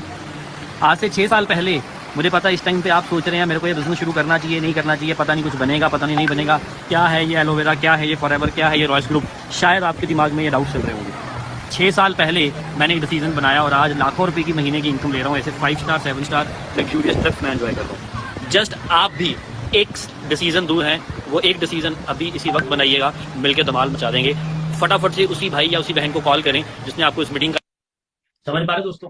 S1: आज से 6 साल पहले मुझे पता, इस टाइम पे आप सोच रहे हैं मेरे को ये बिजनेस शुरू करना चाहिए नहीं करना चाहिए, पता नहीं कुछ बनेगा पता नहीं बनेगा, क्या है ये एलोवेरा, क्या है ये फॉरएवर, क्या है ये रॉयस ग्रुप, शायद आपके दिमाग में ये डाउट चल रहे होंगे। 6 साल पहले मैंने एक डिसीजन बनाया और आज लाखों रुपए की महीने की इनकम ले रहा हूँ। ऐसे 5 स्टार 7 स्टार लग्जूरियस ट्रिप्स मैं एंजॉय कर रहा हूँ। जस्ट आप भी एक डिसीजन दूर हैं, वो एक डिसीजन अभी इसी वक्त बनाइएगा, मिलकर धमाल मचा देंगे। फटाफट से उसी भाई या उसी बहन को कॉल करें जिसने आपको इस मीटिंग का, समझ पा रहे दोस्तों।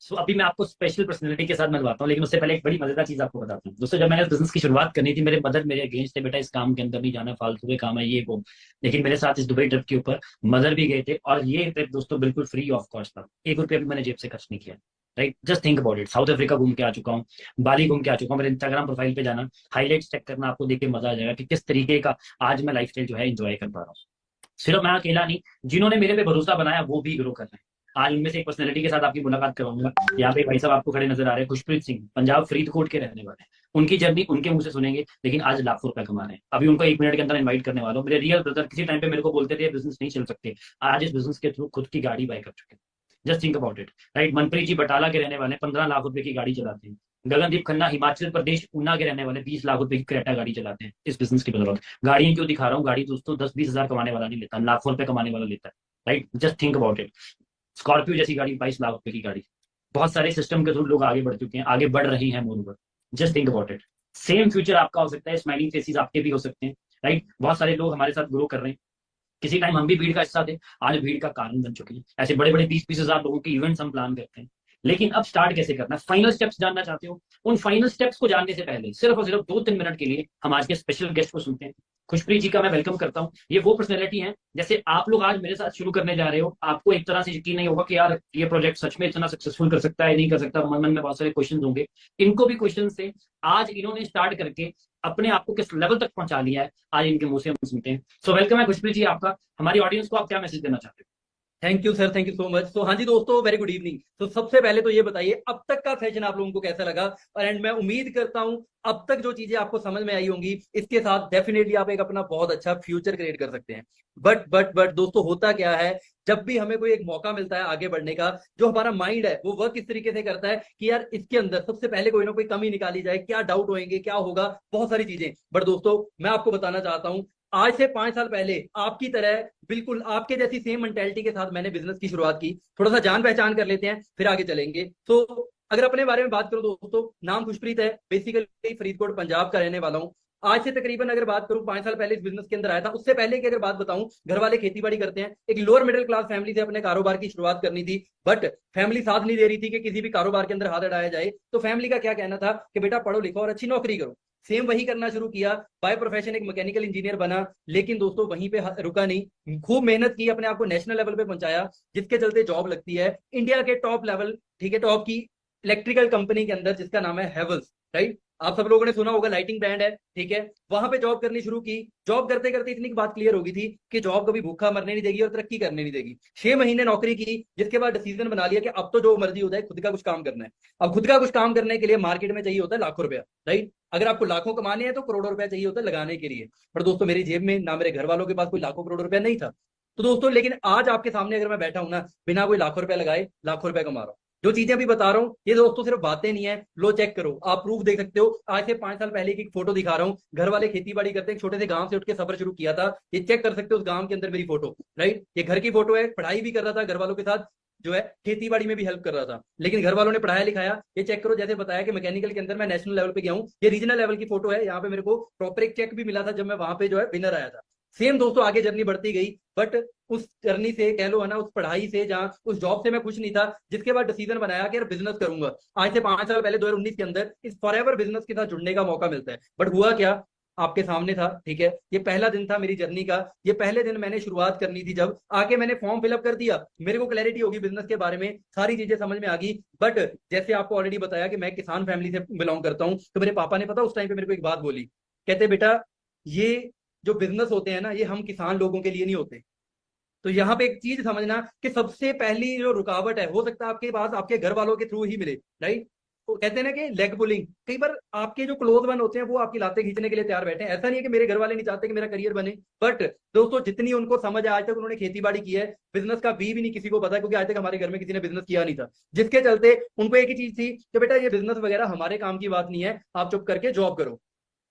S1: सो अभी मैं आपको स्पेशल पर्सनैलिटी के साथ मिलवाता हूँ, लेकिन उससे पहले एक बड़ी मजेदार चीज आपको बताता हूँ दोस्तों। जब मैंने बिजनेस की शुरुआत करनी थी, मेरे मदर मेरे अगेंस्ट थे, बेटा इस काम के अंदर नहीं जाना, फालतू के काम है ये वो। लेकिन मेरे साथ इस दुबई ट्रिप के ऊपर मदर भी गए थे, और ये ट्रिप दोस्तों बिल्कुल फ्री ऑफ कॉस्ट था। 1 रुपया भी मैंने जेब से खर्च नहीं किया, right. Just think about it. South Africa घूम के आ चुका हूँ, बाली घूम के आ चुका हूँ। मेरे इंस्टाग्राम प्रोफाइल पे जाना, हाईलाइट्स चेक करना, आपको देख के मजा आ जाएगा कि किस तरीके का आज मैं लाइफस्टाइल जो है एंजॉय कर पा रहा हूँ। सिर्फ मैं अकेला नहीं, जिन्होंने मेरे पे भरोसा बनाया वो भी ग्रो कर रहे हैं। आज इनमें से एक पर्सनैलिटी के साथ आपकी मुलाकात करवाऊंगा। यहाँ पे भाई साहब आपको खड़े नजर आ रहे हैं, खुशप्रीत सिंह, पंजाब फरीदकोट के रहने वाले हैं। उनकी जर्नी उनके मुंह से सुनेंगे, लेकिन आज लाखों रुपए कमा रहे हैं। अभी उनको 1 मिनट के अंदर इन्वाइट करने वाला हूँ। मेरे रियल ब्रदर किसी टाइम पे मेरे को बोलते थे बिजनेस नहीं चल सकते, आज इस बिजनेस के थ्रू खुद की गाड़ी बाय कर चुके हैं। Just think about it, right. Manpreet ji Batala के रहने वाले 15 लाख रुपए की गाड़ी चलाते हैं। गगनदीप खन्ना हिमाचल प्रदेश ऊना के रहने वाले 20 लाख रुपए की क्रेटा गाड़ी चलाते हैं इस बिजनेस की बदौलत। गाड़ियां क्यों दिखा रहा हूँ, गाड़ी दोस्तों 10-20 हजार कमाने वाला नहीं लेता, लाखों रुपए कमाने वाला लेता है, right. Just think about it. Scorpio जैसी गाड़ी 22 लाख रुपए की गाड़ी। बहुत सारे सिस्टम के थ्रू लोग आगे बढ़ चुके हैं, आगे बढ़ रही हैं more. Just think about it. Same future आपका हो सकता है, स्माइलिंग फेसेस आपके भी हो सकते हैं, राइट। बहुत सारे लोग हमारे साथ ग्रो कर रहे हैं। किसी टाइम हम भी भीड़ का हिस्सा थे, आज भीड़ का कारण बन चुके हैं। ऐसे बड़े बड़े 20-20 हजार लोगों के इवेंट्स हम प्लान करते हैं। लेकिन अब स्टार्ट कैसे करना है, फाइनल स्टेप्स जानना चाहते हो? उन फाइनल स्टेप्स को जानने से पहले सिर्फ और सिर्फ 2-3 मिनट के लिए हम आज के स्पेशल गेस्ट को सुनते हैं। खुशप्रीत जी का मैं वेलकम करता हूँ। ये वो पर्सनैलिटी है, जैसे आप लोग आज मेरे साथ शुरू करने जा रहे हो, आपको एक तरह से यकीन नहीं होगा कि यार ये प्रोजेक्ट सच में इतना सक्सेसफुल कर सकता है, नहीं कर सकता, मन मन में बहुत सारे क्वेश्चन होंगे। इनको भी क्वेश्चन से आज इन्होंने स्टार्ट करके अपने आप को किस लेवल तक पहुंचा लिया है, आज इनके मुंह से हम सुनते हैं। सो वेलकम है खुशप्रीत जी आपका। हमारी ऑडियंस को आप क्या मैसेज देना चाहते हो?
S2: Thank you sir, thank you so much. तो हाँ जी दोस्तों, वेरी गुड इवनिंग। तो सबसे पहले तो ये बताइए अब तक का सेशन आप लोगों को कैसा लगा, और एंड मैं उम्मीद करता हूं अब तक जो चीजें आपको समझ में आई होंगी, इसके साथ डेफिनेटली आप एक अपना बहुत अच्छा फ्यूचर क्रिएट कर सकते हैं। बट दोस्तों, होता क्या है, जब भी हमें कोई एक मौका मिलता है आगे बढ़ने का, जो हमारा माइंड है वो वर्क इस तरीके से करता है कि यार इसके अंदर सबसे पहले कोई ना कोई कमी निकाली जाए, क्या डाउट होंगे, क्या होगा, बहुत सारी चीजें। बट दोस्तों, मैं आपको बताना चाहता हूं, आज से 5 साल पहले आपकी तरह, बिल्कुल आपके जैसी सेम मेंटेलिटी के साथ मैंने बिजनेस की शुरुआत की। थोड़ा सा जान पहचान कर लेते हैं, फिर आगे चलेंगे। तो अगर अपने बारे में बात करूं दोस्तों, नाम खुशप्रीत है, बेसिकली फरीदकोट पंजाब का रहने वाला हूं। आज से तकरीबन अगर बात करूं 5 साल पहले इस बिजनेस के अंदर आया था। उससे पहले की अगर बात बताऊं, घर वाले खेती बाड़ी करते हैं, एक लोअर मिडिल क्लास फैमिली से अपने कारोबार की शुरुआत करनी थी। बट फैमिली साथ नहीं दे रही थी कि किसी भी कारोबार के अंदर हाथ अड़ाया जाए। तो फैमिली का क्या कहना था कि बेटा पढ़ो लिखो और अच्छी नौकरी करो। सेम वही करना शुरू किया, बाय प्रोफेशन एक मैकेनिकल इंजीनियर बना। लेकिन दोस्तों वहीं पे रुका नहीं, खूब मेहनत की, अपने आप को नेशनल लेवल पे पहुंचाया, जिसके चलते जॉब लगती है इंडिया के टॉप लेवल, ठीक है, टॉप की इलेक्ट्रिकल कंपनी के अंदर, जिसका नाम है हेवल्स, राइट। आप सब लोगों ने सुना होगा, लाइटिंग ब्रांड है, ठीक है। वहां पे जॉब करनी शुरू की। जॉब करते करते इतनी बात क्लियर हो गई थी कि जॉब कभी भूखा मरने नहीं देगी और तरक्की करने नहीं देगी। 6 महीने नौकरी की, जिसके बाद डिसीजन बना लिया कि अब तो जो मर्जी हो जाए, खुद का कुछ काम करना है। अब खुद का कुछ काम करने के लिए मार्केट में चाहिए होता है लाखों रुपया, राइट। अगर आपको लाखों कमाने हैं तो करोड़ों रुपया चाहिए होता है लगाने के लिए। पर दोस्तों, मेरी जेब में ना मेरे घर वालों के पास कोई लाखों करोड़ रुपया नहीं था। तो दोस्तों, लेकिन आज आपके सामने अगर मैं बैठा हूं ना, बिना कोई लाखों रुपया लगाए लाखों रुपया कमा रहा हूं। जो चीजें अभी बता रहा हूं, ये दोस्तों सिर्फ बातें नहीं है, लो चेक करो, आप प्रूफ देख सकते हो। आज से 5 साल पहले की फोटो दिखा रहा हूँ। घर वाले खेती बाड़ी करते हैं, छोटे से गांव से उठ के सफर शुरू किया था। ये चेक कर सकते हो उस गांव के अंदर मेरी फोटो, राइट। ये घर की फोटो है, पढ़ाई भी कर रहा था घर वालों के साथ, जो है खेती बाड़ी में भी हेल्प कर रहा था। लेकिन घर वालों ने पढ़ाया लिखाया, ये चेक करो, जैसे बताया कि मैकेनिकल के अंदर मैं नेशनल लेवल पे गया हूँ। ये रीजनल लेवल की फोटो है, यहाँ पे मेरे को प्रॉपर एक चेक भी मिला था जब मैं वहां पे जो है विनर आया था। सेम दोस्तों, आगे जर्नी बढ़ती गई। बट उस जर्नी से कह लो है ना, उस पढ़ाई से, जहां उस जॉब से मैं खुश नहीं था, जिसके बाद डिसीजन बनाया कि यार बिजनेस करूंगा। आज से 5 साल पहले 2019 के अंदर इस फॉरएवर बिजनेस के साथ जुड़ने का मौका मिलता है। बट हुआ क्या, आपके सामने था, ठीक है। ये पहला दिन था मेरी जर्नी का। ये पहले दिन मैंने शुरुआत करनी थी, जब आके मैंने फॉर्म फिलअप कर दिया, मेरे को क्लैरिटी होगी बिजनेस के बारे में, सारी चीजें समझ में आ गई। बट जैसे आपको ऑलरेडी बताया कि मैं किसान फैमिली से बिलोंग करता हूँ, तो मेरे पापा ने पता उस टाइम पे मेरे को एक बात बोली, कहते बेटा ये जो बिजनेस होते हैं ना, ये हम किसान लोगों के लिए नहीं होते। तो यहाँ पे एक चीज समझना कि सबसे पहली जो रुकावट है, हो सकता है आपके पास आपके घर वालों के थ्रू ही मिले, राइट। तो कहते हैं ना कि लेग पुलिंग, कई बार आपके जो क्लोज वन होते हैं वो आपकी लातें खींचने के लिए तैयार बैठे हैं। ऐसा नहीं है कि मेरे घर वाले नहीं चाहते कि मेरा करियर बने, बट दोस्तों जितनी उनको समझ है, आज तक उन्होंने खेती बाड़ी की है, बिजनेस का भी नहीं किसी को पता है, क्योंकि आज तक हमारे घर में किसी ने बिजनेस किया नहीं था। जिसके चलते उनको एक ही चीज थी कि बेटा ये बिजनेस वगैरह हमारे काम की बात नहीं है, आप चुप करके जॉब करो।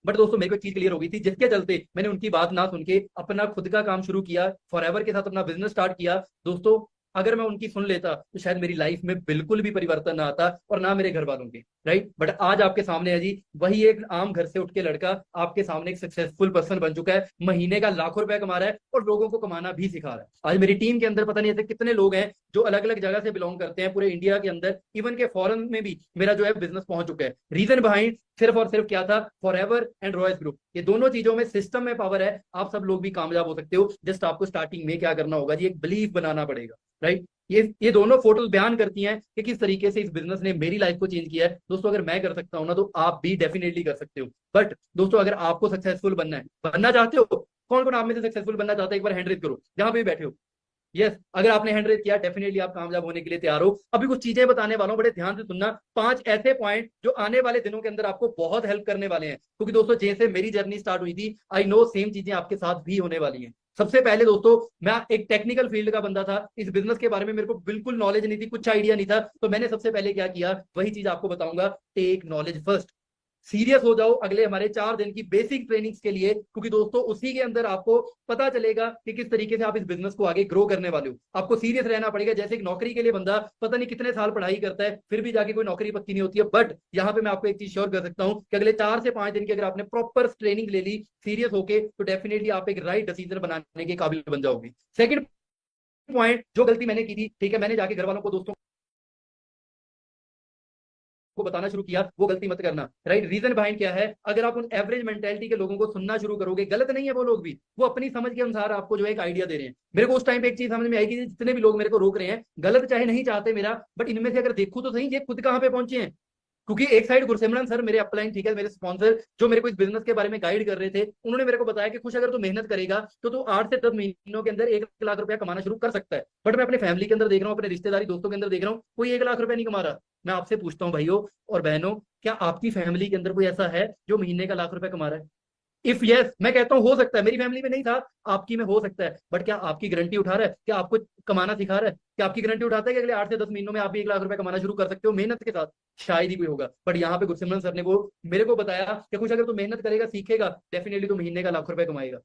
S2: बट दोस्तों, मेरे को एक चीज क्लियर हो गई थी, जिसके चलते मैंने उनकी बात ना सुन के अपना खुद का काम शुरू किया, फॉरएवर के साथ अपना बिजनेस स्टार्ट किया। दोस्तों, अगर मैं उनकी सुन लेता तो शायद मेरी लाइफ में बिल्कुल भी परिवर्तन ना आता, और ना मेरे घर वालों के, राइट। बट आज आपके सामने है जी, वही एक आम घर से उठ के लड़का आपके सामने एक सक्सेसफुल पर्सन बन चुका है, महीने का लाखों रुपया कमा रहा है और लोगों को कमाना भी सिखा रहा है। आज मेरी टीम के अंदर पता नहीं ऐसे कितने लोग हैं जो अलग अलग जगह से बिलोंग करते हैं, पूरे इंडिया के अंदर, इवन के फॉरेन में भी मेरा जो है बिजनेस पहुंच चुका है। रीजन बिहाइंड सिर्फ और सिर्फ क्या था, फॉरएवर एंड रॉयस ग्रुप। ये दोनों चीजों में सिस्टम में पावर है, आप सब लोग भी कामयाब हो सकते हो। जस्ट आपको स्टार्टिंग में क्या करना होगा जी, एक बिलीफ बनाना पड़ेगा, राइट। ये दोनों फोटोज बयान करती हैं कि किस तरीके से इस बिजनेस ने मेरी लाइफ को चेंज किया है। दोस्तों, अगर मैं कर सकता हूं ना, तो आप भी डेफिनेटली कर सकते हो। बट दोस्तों, अगर आपको सक्सेसफुल बनना है, बनना चाहते हो, कौन कौन आप में से सक्सेसफुल बनना चाहते हैं, एक बार हैंड रेज करो जहां पे भी बैठे हो। यस, अगर आपने हैंड रेज किया, डेफिनेटली आप कामयाब होने के लिए तैयार हो। अभी कुछ चीजें बताने वाला हूं, बड़े ध्यान से सुनना। 5 ऐसे पॉइंट जो आने वाले दिनों के अंदर आपको बहुत हेल्प करने वाले हैं, क्योंकि दोस्तों जैसे मेरी जर्नी स्टार्ट हुई थी, आई नो सेम चीजें आपके साथ भी होने वाली हैं। सबसे पहले दोस्तों, मैं एक टेक्निकल फील्ड का बंदा था, इस बिजनेस के बारे में मेरे को बिल्कुल नॉलेज नहीं थी, कुछ आइडिया नहीं था। तो मैंने सबसे पहले क्या किया, वही चीज आपको बताऊंगा, टेक नॉलेज फर्स्ट। सीरियस हो जाओ अगले हमारे 4 दिन की बेसिक ट्रेनिंग्स के लिए, क्योंकि दोस्तों उसी के अंदर आपको पता चलेगा कि किस तरीके से आप इस बिजनेस को आगे ग्रो करने वाले हो। आपको सीरियस रहना पड़ेगा। जैसे एक नौकरी के लिए बंदा पता नहीं कितने साल पढ़ाई करता है, फिर भी जाके कोई नौकरी पक्की नहीं होती है, बट यहाँ पे मैं आपको एक चीज श्योर कर सकता हूँ कि अगले 4 से 5 दिन की अगर आपने प्रॉपर ट्रेनिंग ले ली सीरियस होके, तो डेफिनेटली आप एक राइट डिसीजन बनाने के काबिल बन जाओगे। सेकंड पॉइंट, जो गलती मैंने की थी, ठीक है, मैंने जाके घर वालों को, दोस्तों को बताना शुरू किया, वो गलती मत करना। राइट, रीजन बिहाइंड क्या है, अगर आप उन एवरेज मेंटेलिटी के लोगों को सुनना शुरू करोगे, गलत नहीं है वो लोग भी, वो अपनी समझ के अनुसार आपको जो है एक आइडिया दे रहे हैं। मेरे को उस टाइम पे एक चीज समझ में आई कि जितने भी लोग मेरे को रोक रहे हैं, गलत चाहे नहीं चाहते मेरा, बट इनमें से अगर देखूं तो सही, ये खुद कहां पे पहुंचे हैं। क्योंकि एक साइड गुरसिमरन सर मेरे अपलाइन, ठीक है, मेरे स्पॉन्सर जो मेरे को इस बिजनेस के बारे में गाइड कर रहे थे, उन्होंने मेरे को बताया कि खुश अगर तू मेहनत करेगा तो तू 8 से 10 महीनों के अंदर 1 लाख रुपया कमाना शुरू कर सकता है। बट मैं अपने फैमिली के अंदर देख रहा हूँ, अपने रिश्तेदारी दोस्तों के अंदर देख रहा हूँ, कोई 1 लाख रुपया नहीं कमा रहा। मैं आपसे पूछता हूँ भाइयों और बहनों, क्या आपकी फैमिली के अंदर कोई ऐसा है जो महीने का 1 लाख रुपया कमा रहा है? इफ यस, मैं कहता हूं हो सकता है, मेरी फैमिली में नहीं था, आपकी में हो सकता है, बट क्या आपकी गारंटी उठा रहा है? क्या आपको कमाना सिखा रहा है? क्या आपकी गारंटी उठाता है कि अगले 8 से 10 महीनों में आप भी 1 लाख रुपया कमाना शुरू कर सकते हो मेहनत के साथ? शायद ही कोई होगा। बट यहाँ पे गुरसिमरन सर ने वो मेरे को बताया कि कुछ अगर तू मेहनत करेगा, सीखेगा, डेफिनेटली तो महीने का 1 लाख रुपया कमाएगा।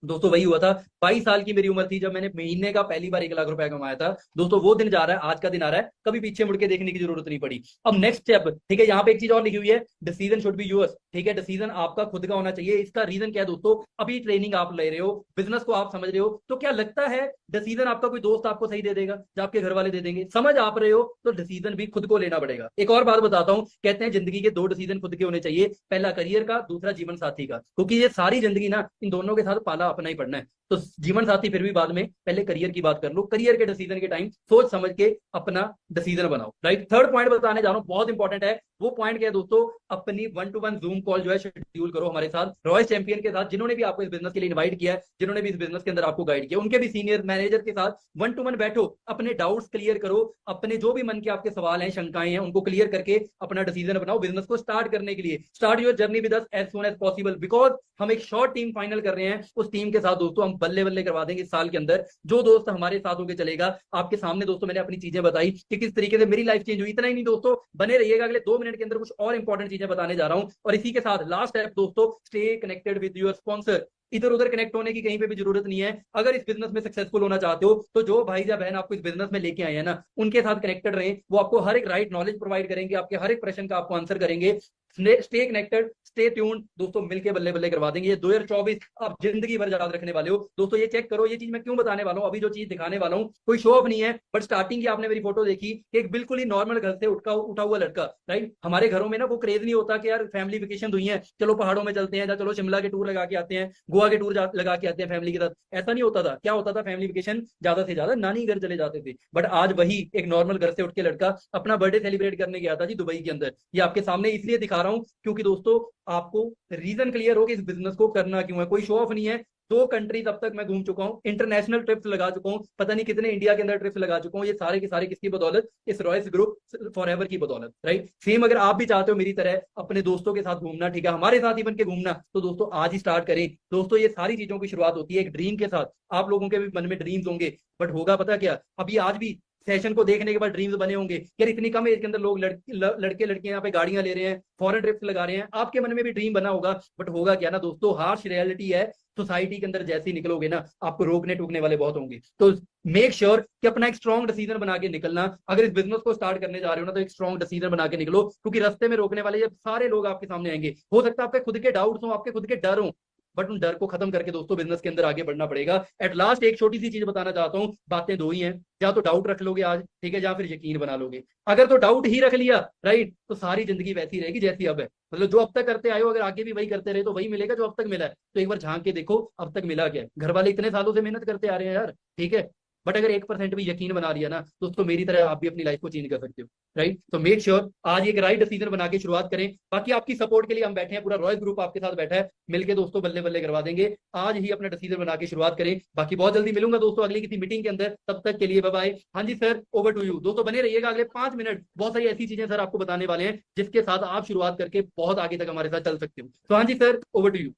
S2: दोस्तों वही हुआ था, 22 साल की मेरी उम्र थी जब मैंने महीने का पहली बार 1 लाख रुपया कमाया था। दोस्तों वो दिन जा रहा है, आज का दिन आ रहा है, कभी पीछे मुड़ के देखने की जरूरत नहीं पड़ी। अब नेक्स्ट स्टेप, ठीक है, यहाँ पे एक चीज और लिखी हुई है, डिसीजन शुड बी यूअर्स। ठीक है, डिसीजन आपका खुद का होना चाहिए। इसका रीजन क्या है दोस्तों, अभी ट्रेनिंग आप ले रहे हो, बिजनेस को आप समझ रहे हो, तो क्या लगता है डिसीजन आपका कोई दोस्त आपको सही दे देगा या आपके घर वाले दे देंगे? समझ आप रहे हो तो डिसीजन भी खुद को लेना पड़ेगा। एक और बात बताता हूं, कहते हैं जिंदगी के 2 डिसीजन खुद के होने चाहिए, पहला करियर का, दूसरा जीवन साथी का, क्योंकि ये सारी जिंदगी ना इन दोनों के साथ पाला अपना ही पड़ना है। तो जीवन साथी फिर भी बाद में, पहले करियर की बात कर लो। करियर के डिसीजन के टाइम सोच समझ के अपना डिसीजन बनाओ। राइट, थर्ड पॉइंट बताने जा रहा हूं, बहुत इंपॉर्टेंट है। वो पॉइंट क्या है दोस्तों, अपनी 1-to-1 जूम कॉल जो है शेड्यूल करो हमारे साथ, रॉयल चैंपियन के साथ, जिन्होंने भी आपको इस बिजनेस के लिए इनवाइट किया है, जिन्होंने भी इस बिजनेस के अंदर आपको गाइड किया, उनके भी सीनियर मैनेजर के साथ 1-to-1 बैठो, अपने डाउट्स क्लियर करो, अपने जो भी मन के आपके सवाल हैं, शंकाएं हैं, उनको क्लियर करके अपना डिसीजन बनाओ बिजनेस को स्टार्ट करने के लिए। Start your journey with us as soon as possible, because हम एक शॉर्ट टीम फाइनल कर रहे हैं। उस टीम के साथ दोस्तों हम बल्ले बल्ले करवा देंगे इस साल के अंदर। जो दोस्त हमारे साथ होकर चलेगा, आपके सामने दोस्तों मैंने अपनी चीजें बताई कि किस तरीके से मेरी लाइफ चेंज हुई। इतना ही नहीं दोस्तों, बने रहिएगा, अगले 2 मिनट के अंदर कुछ और इंपॉर्टेंट चीजें बताने जा रहा हूं। और इसी के साथ लास्ट स्टेप दोस्तों, stay connected with your sponsor. इधर उधर कनेक्ट होने की कहीं पे भी जरूरत नहीं है। अगर इस बिजनेस में सक्सेसफुल होना चाहते हो, तो जो भाई या बहन आपको इस बिजनेस में लेके आए हैं ना, उनके साथ कनेक्टेड रहें। वो आपको हर एक राइट नॉलेज प्रोवाइड करेंगे, आपके हर एक प्रश्न का आपको आंसर करेंगे। स्टे कनेक्टेड, स्टे ट्यून्ड दोस्तों, मिलके बल्ले बल्ले करवा देंगे। ये 2024 आप जिंदगी भर याद रखने वाले हो दोस्तों। ये चेक करो, ये चीज मैं क्यों बताने वाला हूँ, अभी जो चीज दिखाने वाला हूँ कोई शो ऑफ नहीं है, बट स्टार्टिंग की आपने मेरी फोटो देखी, एक बिल्कुल ही नॉर्मल घर से उठा हुआ लड़का। राइट, हमारे घरों में ना वो क्रेज नहीं होता कि यार फैमिली वेकेशन हुई है, चलो पहाड़ों में चलते हैं, या चलो शिमला के टूर लगा के आते हैं, गोवा के टूर लगा के आते हैं फैमिली के साथ। ऐसा नहीं होता था। क्या होता था, फैमिली वेकेशन ज्यादा से ज्यादा नानी घर चले जाते थे। बट आज वही एक नॉर्मल घर से उठ के लड़का अपना बर्थडे सेलिब्रेट करने गया था जी दुबई के अंदर। ये आपके सामने इसलिए दिखा रहा हूं क्योंकि दोस्तों आपको रीजन क्लियर हो कि इस बिजनेस को करना क्यों है। कोई शो ऑफ नहीं है। 2 कंट्रीज अब तक मैं घूम चुका हूँ, इंटरनेशनल ट्रिप्स लगा चुका हूँ, पता नहीं कितने इंडिया के अंदर ट्रिप्स लगा चुका हूँ। ये सारे के सारे किसकी बदौलत, इस रॉयल्स ग्रुप फॉरएवर की बदौलत। राइट, सेम अगर आप भी चाहते हो मेरी तरह अपने दोस्तों के साथ घूमना, ठीक है, हमारे साथ ही बन के घूमना, तो दोस्तों आज ही स्टार्ट करें। दोस्तों ये सारी चीजों की शुरुआत होती है एक ड्रीम के साथ। आप लोगों के भी मन में ड्रीम्स होंगे, बट होगा पता क्या, अभी आज भी सेशन को देखने के बाद ड्रीम्स बने होंगे, यार इतनी कम एज के अंदर लोग लड़के लड़कियां यहाँ पे गाड़ियां ले रहे हैं, फॉरेन ट्रिप्स लगा रहे हैं। आपके मन में भी ड्रीम बना होगा, बट होगा क्या ना दोस्तों, हार्श रियलिटी है, सोसाइटी के अंदर जैसे ही निकलोगे ना, आपको रोकने टूकने वाले बहुत होंगे। तो मेक श्योर कि अपना एक स्ट्रॉन्ग डिसीजन बना के निकलना। अगर इस बिजनेस को स्टार्ट करने जा रहे हो ना, तो एक स्ट्रॉन्ग डिसीजन बना के निकलो, क्योंकि रास्ते में रोकने वाले जब सारे लोग आपके सामने आएंगे, हो सकता है आपके खुद के डाउट्स हो, आपके खुद के डर हो, बट उन डर को खत्म करके दोस्तों बिजनेस के अंदर आगे बढ़ना पड़ेगा। एट लास्ट एक छोटी सी चीज बताना चाहता हूँ, बातें दो ही हैं, या तो डाउट रख लोगे आज, ठीक है, या फिर यकीन बना लोगे। अगर तो डाउट ही रख लिया, राइट, तो सारी जिंदगी वैसी रहेगी जैसी अब है। मतलब जो अब तक करते आए हो, अगर आगे भी वही करते रहे तो वही मिलेगा जो अब तक मिला है। तो एक बार झांक के देखो अब तक मिला क्या है। घर वाले इतने सालों से मेहनत करते आ रहे हैं यार, ठीक है, बट अगर 1% भी यकीन बना लिया ना दोस्तों, मेरी तरह आप भी अपनी लाइफ को चेंज कर सकते हो। राइट, तो मेक श्योर आज एक राइट डिसीजन बना के शुरुआत करें। बाकी आपकी सपोर्ट के लिए हम बैठे हैं, पूरा रॉयल ग्रुप आपके साथ बैठा है, मिलके दोस्तों बल्ले बल्ले करवा देंगे। आज ही अपना डिसीजन बना के शुरुआत करें। बाकी बहुत जल्दी मिलूंगा दोस्तों अगली किसी मीटिंग के अंदर, तब तक के लिए बाय बाय। हाँ जी सर, ओवर टू यू। दोस्तों बने रहिएगा, अगले 5 मिनट बहुत सारी ऐसी चीजें सर आपको बताने वाले हैं जिसके साथ आप शुरुआत करके बहुत आगे तक हमारे साथ चल सकते हो। तो हाँ जी sir, over to you.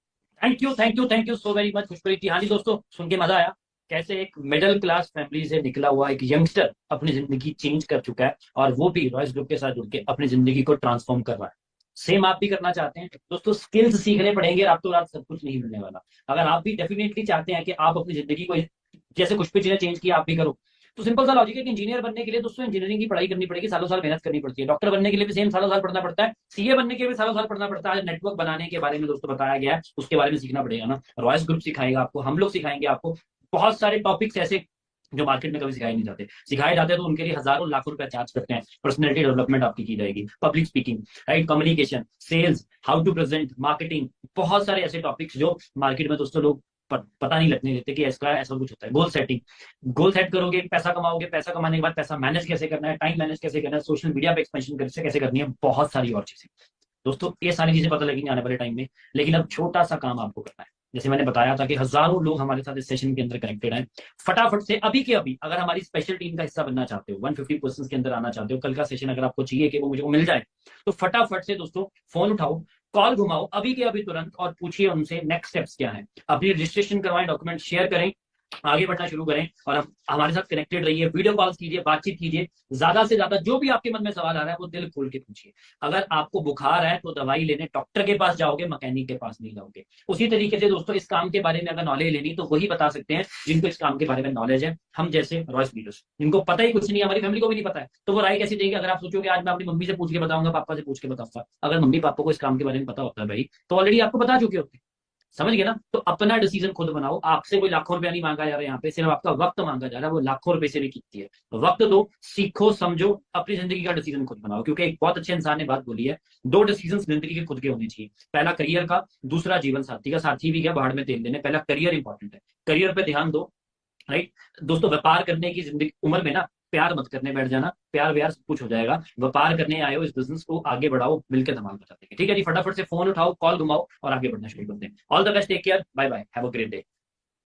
S1: Thank you so very much Khushpreet. हाँ जी दोस्तों, सुन के मजा आया, कैसे एक मिडिल क्लास फैमिली से निकला हुआ एक यंगस्टर अपनी जिंदगी चेंज कर चुका है, और वो भी रॉयल्स ग्रुप के साथ जुड़ के अपनी जिंदगी को ट्रांसफॉर्म कर रहा है। सेम आप भी करना चाहते हैं दोस्तों, स्किल्स सीखने पड़ेंगे, रातों रात सब कुछ नहीं मिलने वाला। अगर आप भी डेफिनेटली चाहते हैं कि आप अपनी जिंदगी को जैसे कुछ भी चीजें चेंज किया आप भी करो, तो सिंपल सा लॉजिक है कि इंजीनियर बनने के लिए दोस्तों इंजीनियरिंग की पढ़ाई करनी पड़ेगी, सालों साल मेहनत करनी पड़ती है। डॉक्टर बनने के लिए भी सेम सालों साल पढ़ना पड़ता है, सीए बनने के लिए भी सालों साल पढ़ना पड़ता है। नेटवर्क बनाने के बारे में दोस्तों बताया गया है, उसके बारे में सीखना पड़ेगा ना। रॉयस ग्रुप सिखाएगा आपको, हम लोग सिखाएंगे आपको, बहुत सारे टॉपिक्स ऐसे जो मार्केट में कभी सिखाए नहीं जाते, सिखाए जाते हैं तो उनके लिए हजारों लाखों रुपए चार्ज करते हैं। पर्सनैलिटी डेवलपमेंट आपकी की जाएगी, public speaking, right, communication, sales, how to present, marketing, बहुत सारे ऐसे टॉपिक्स जो मार्केट में दोस्तों लोग पता नहीं लगने देते कि ऐसा ऐसा कुछ होता है। गोल सेटिंग, गोल सेट करोगे पैसा कमाओगे, पैसा कमाने के बाद पैसा मैनेज कैसे करना है, टाइम मैनेज कैसे करना है, सोशल मीडिया पे एक्सपेंशन कैसे करनी है, बहुत सारी और चीजें दोस्तों, ये सारी चीजें पता लगेंगी आने वाले टाइम में। लेकिन अब छोटा सा काम आपको करना है, जैसे मैंने बताया था कि हजारों लोग हमारे साथ इस सेशन के अंदर कनेक्टेड हैं। फटाफट से अभी के अभी अगर हमारी स्पेशल टीम का हिस्सा बनना चाहते हो, 150 पर्सन के अंदर आना चाहते हो, कल का सेशन अगर आपको चाहिए कि वो मुझे मिल जाए, तो फटाफट से दोस्तों फोन उठाओ, कॉल घुमाओ अभी के अभी तुरंत, और पूछिए उनसे नेक्स्ट स्टेप्स क्या है। अपनी रजिस्ट्रेशन करवाएं, डॉक्यूमेंट शेयर करें, आगे बढ़ना शुरू करें, और अब हमारे साथ कनेक्टेड रहिए, वीडियो कॉल्स कीजिए, बातचीत कीजिए, ज्यादा से ज्यादा जो भी आपके मन में सवाल आ रहा है वो दिल खोल के पूछिए। अगर आपको बुखार है तो दवाई लेने डॉक्टर के पास जाओगे, मैकेनिक के पास नहीं जाओगे। उसी तरीके से दोस्तों इस काम के बारे में अगर नॉलेज लेनी तो वही बता सकते हैं जिनको इस काम के बारे में नॉलेज है। हम जैसे रॉयस लीडर्स, जिनको पता ही कुछ नहीं, हमारी फैमिली को भी नहीं पता है, तो वो राय कैसे देंगे? अगर आप सोचोगे आज मैं अपनी मम्मी से पूछ के बताऊंगा, पापा से पूछ के बताऊंगा, अगर मम्मी पापा को इस काम के बारे में पता होता है भाई, तो ऑलरेडी आपको बता चुके होते। समझ गए ना? तो अपना डिसीजन खुद बनाओ, आपसे कोई लाखों रुपया नहीं मांगा जा रहा है, यहाँ पे सिर्फ आपका वक्त मांगा जा रहा है, वो लाखों रुपए से भी कीमती है। वक्त दो, सीखो, समझो, अपनी जिंदगी का डिसीजन खुद बनाओ। क्योंकि एक बहुत अच्छे इंसान ने बात बोली है, दो डिसीजन जिंदगी के खुद के होने चाहिए, पहला करियर का, दूसरा जीवन साथी का। साथी भी क्या बाहर में तेल देने, पहला करियर इंपॉर्टेंट है, करियर पे ध्यान दो, राइट। दोस्तों व्यापार करने की जिंदगी उम्र में ना प्यार मत करने बैठ जाना, प्यार व्यार सब कुछ हो जाएगा। व्यापार करने आए हो, इस बिजनेस को आगे बढ़ाओ, मिलकर धमाल बचा देंगे। ठीक है जी, फटाफट से फोन उठाओ, कॉल घुमाओ और आगे बढ़ना शुरू करते हैं। All the best, take care, bye bye, have a great day.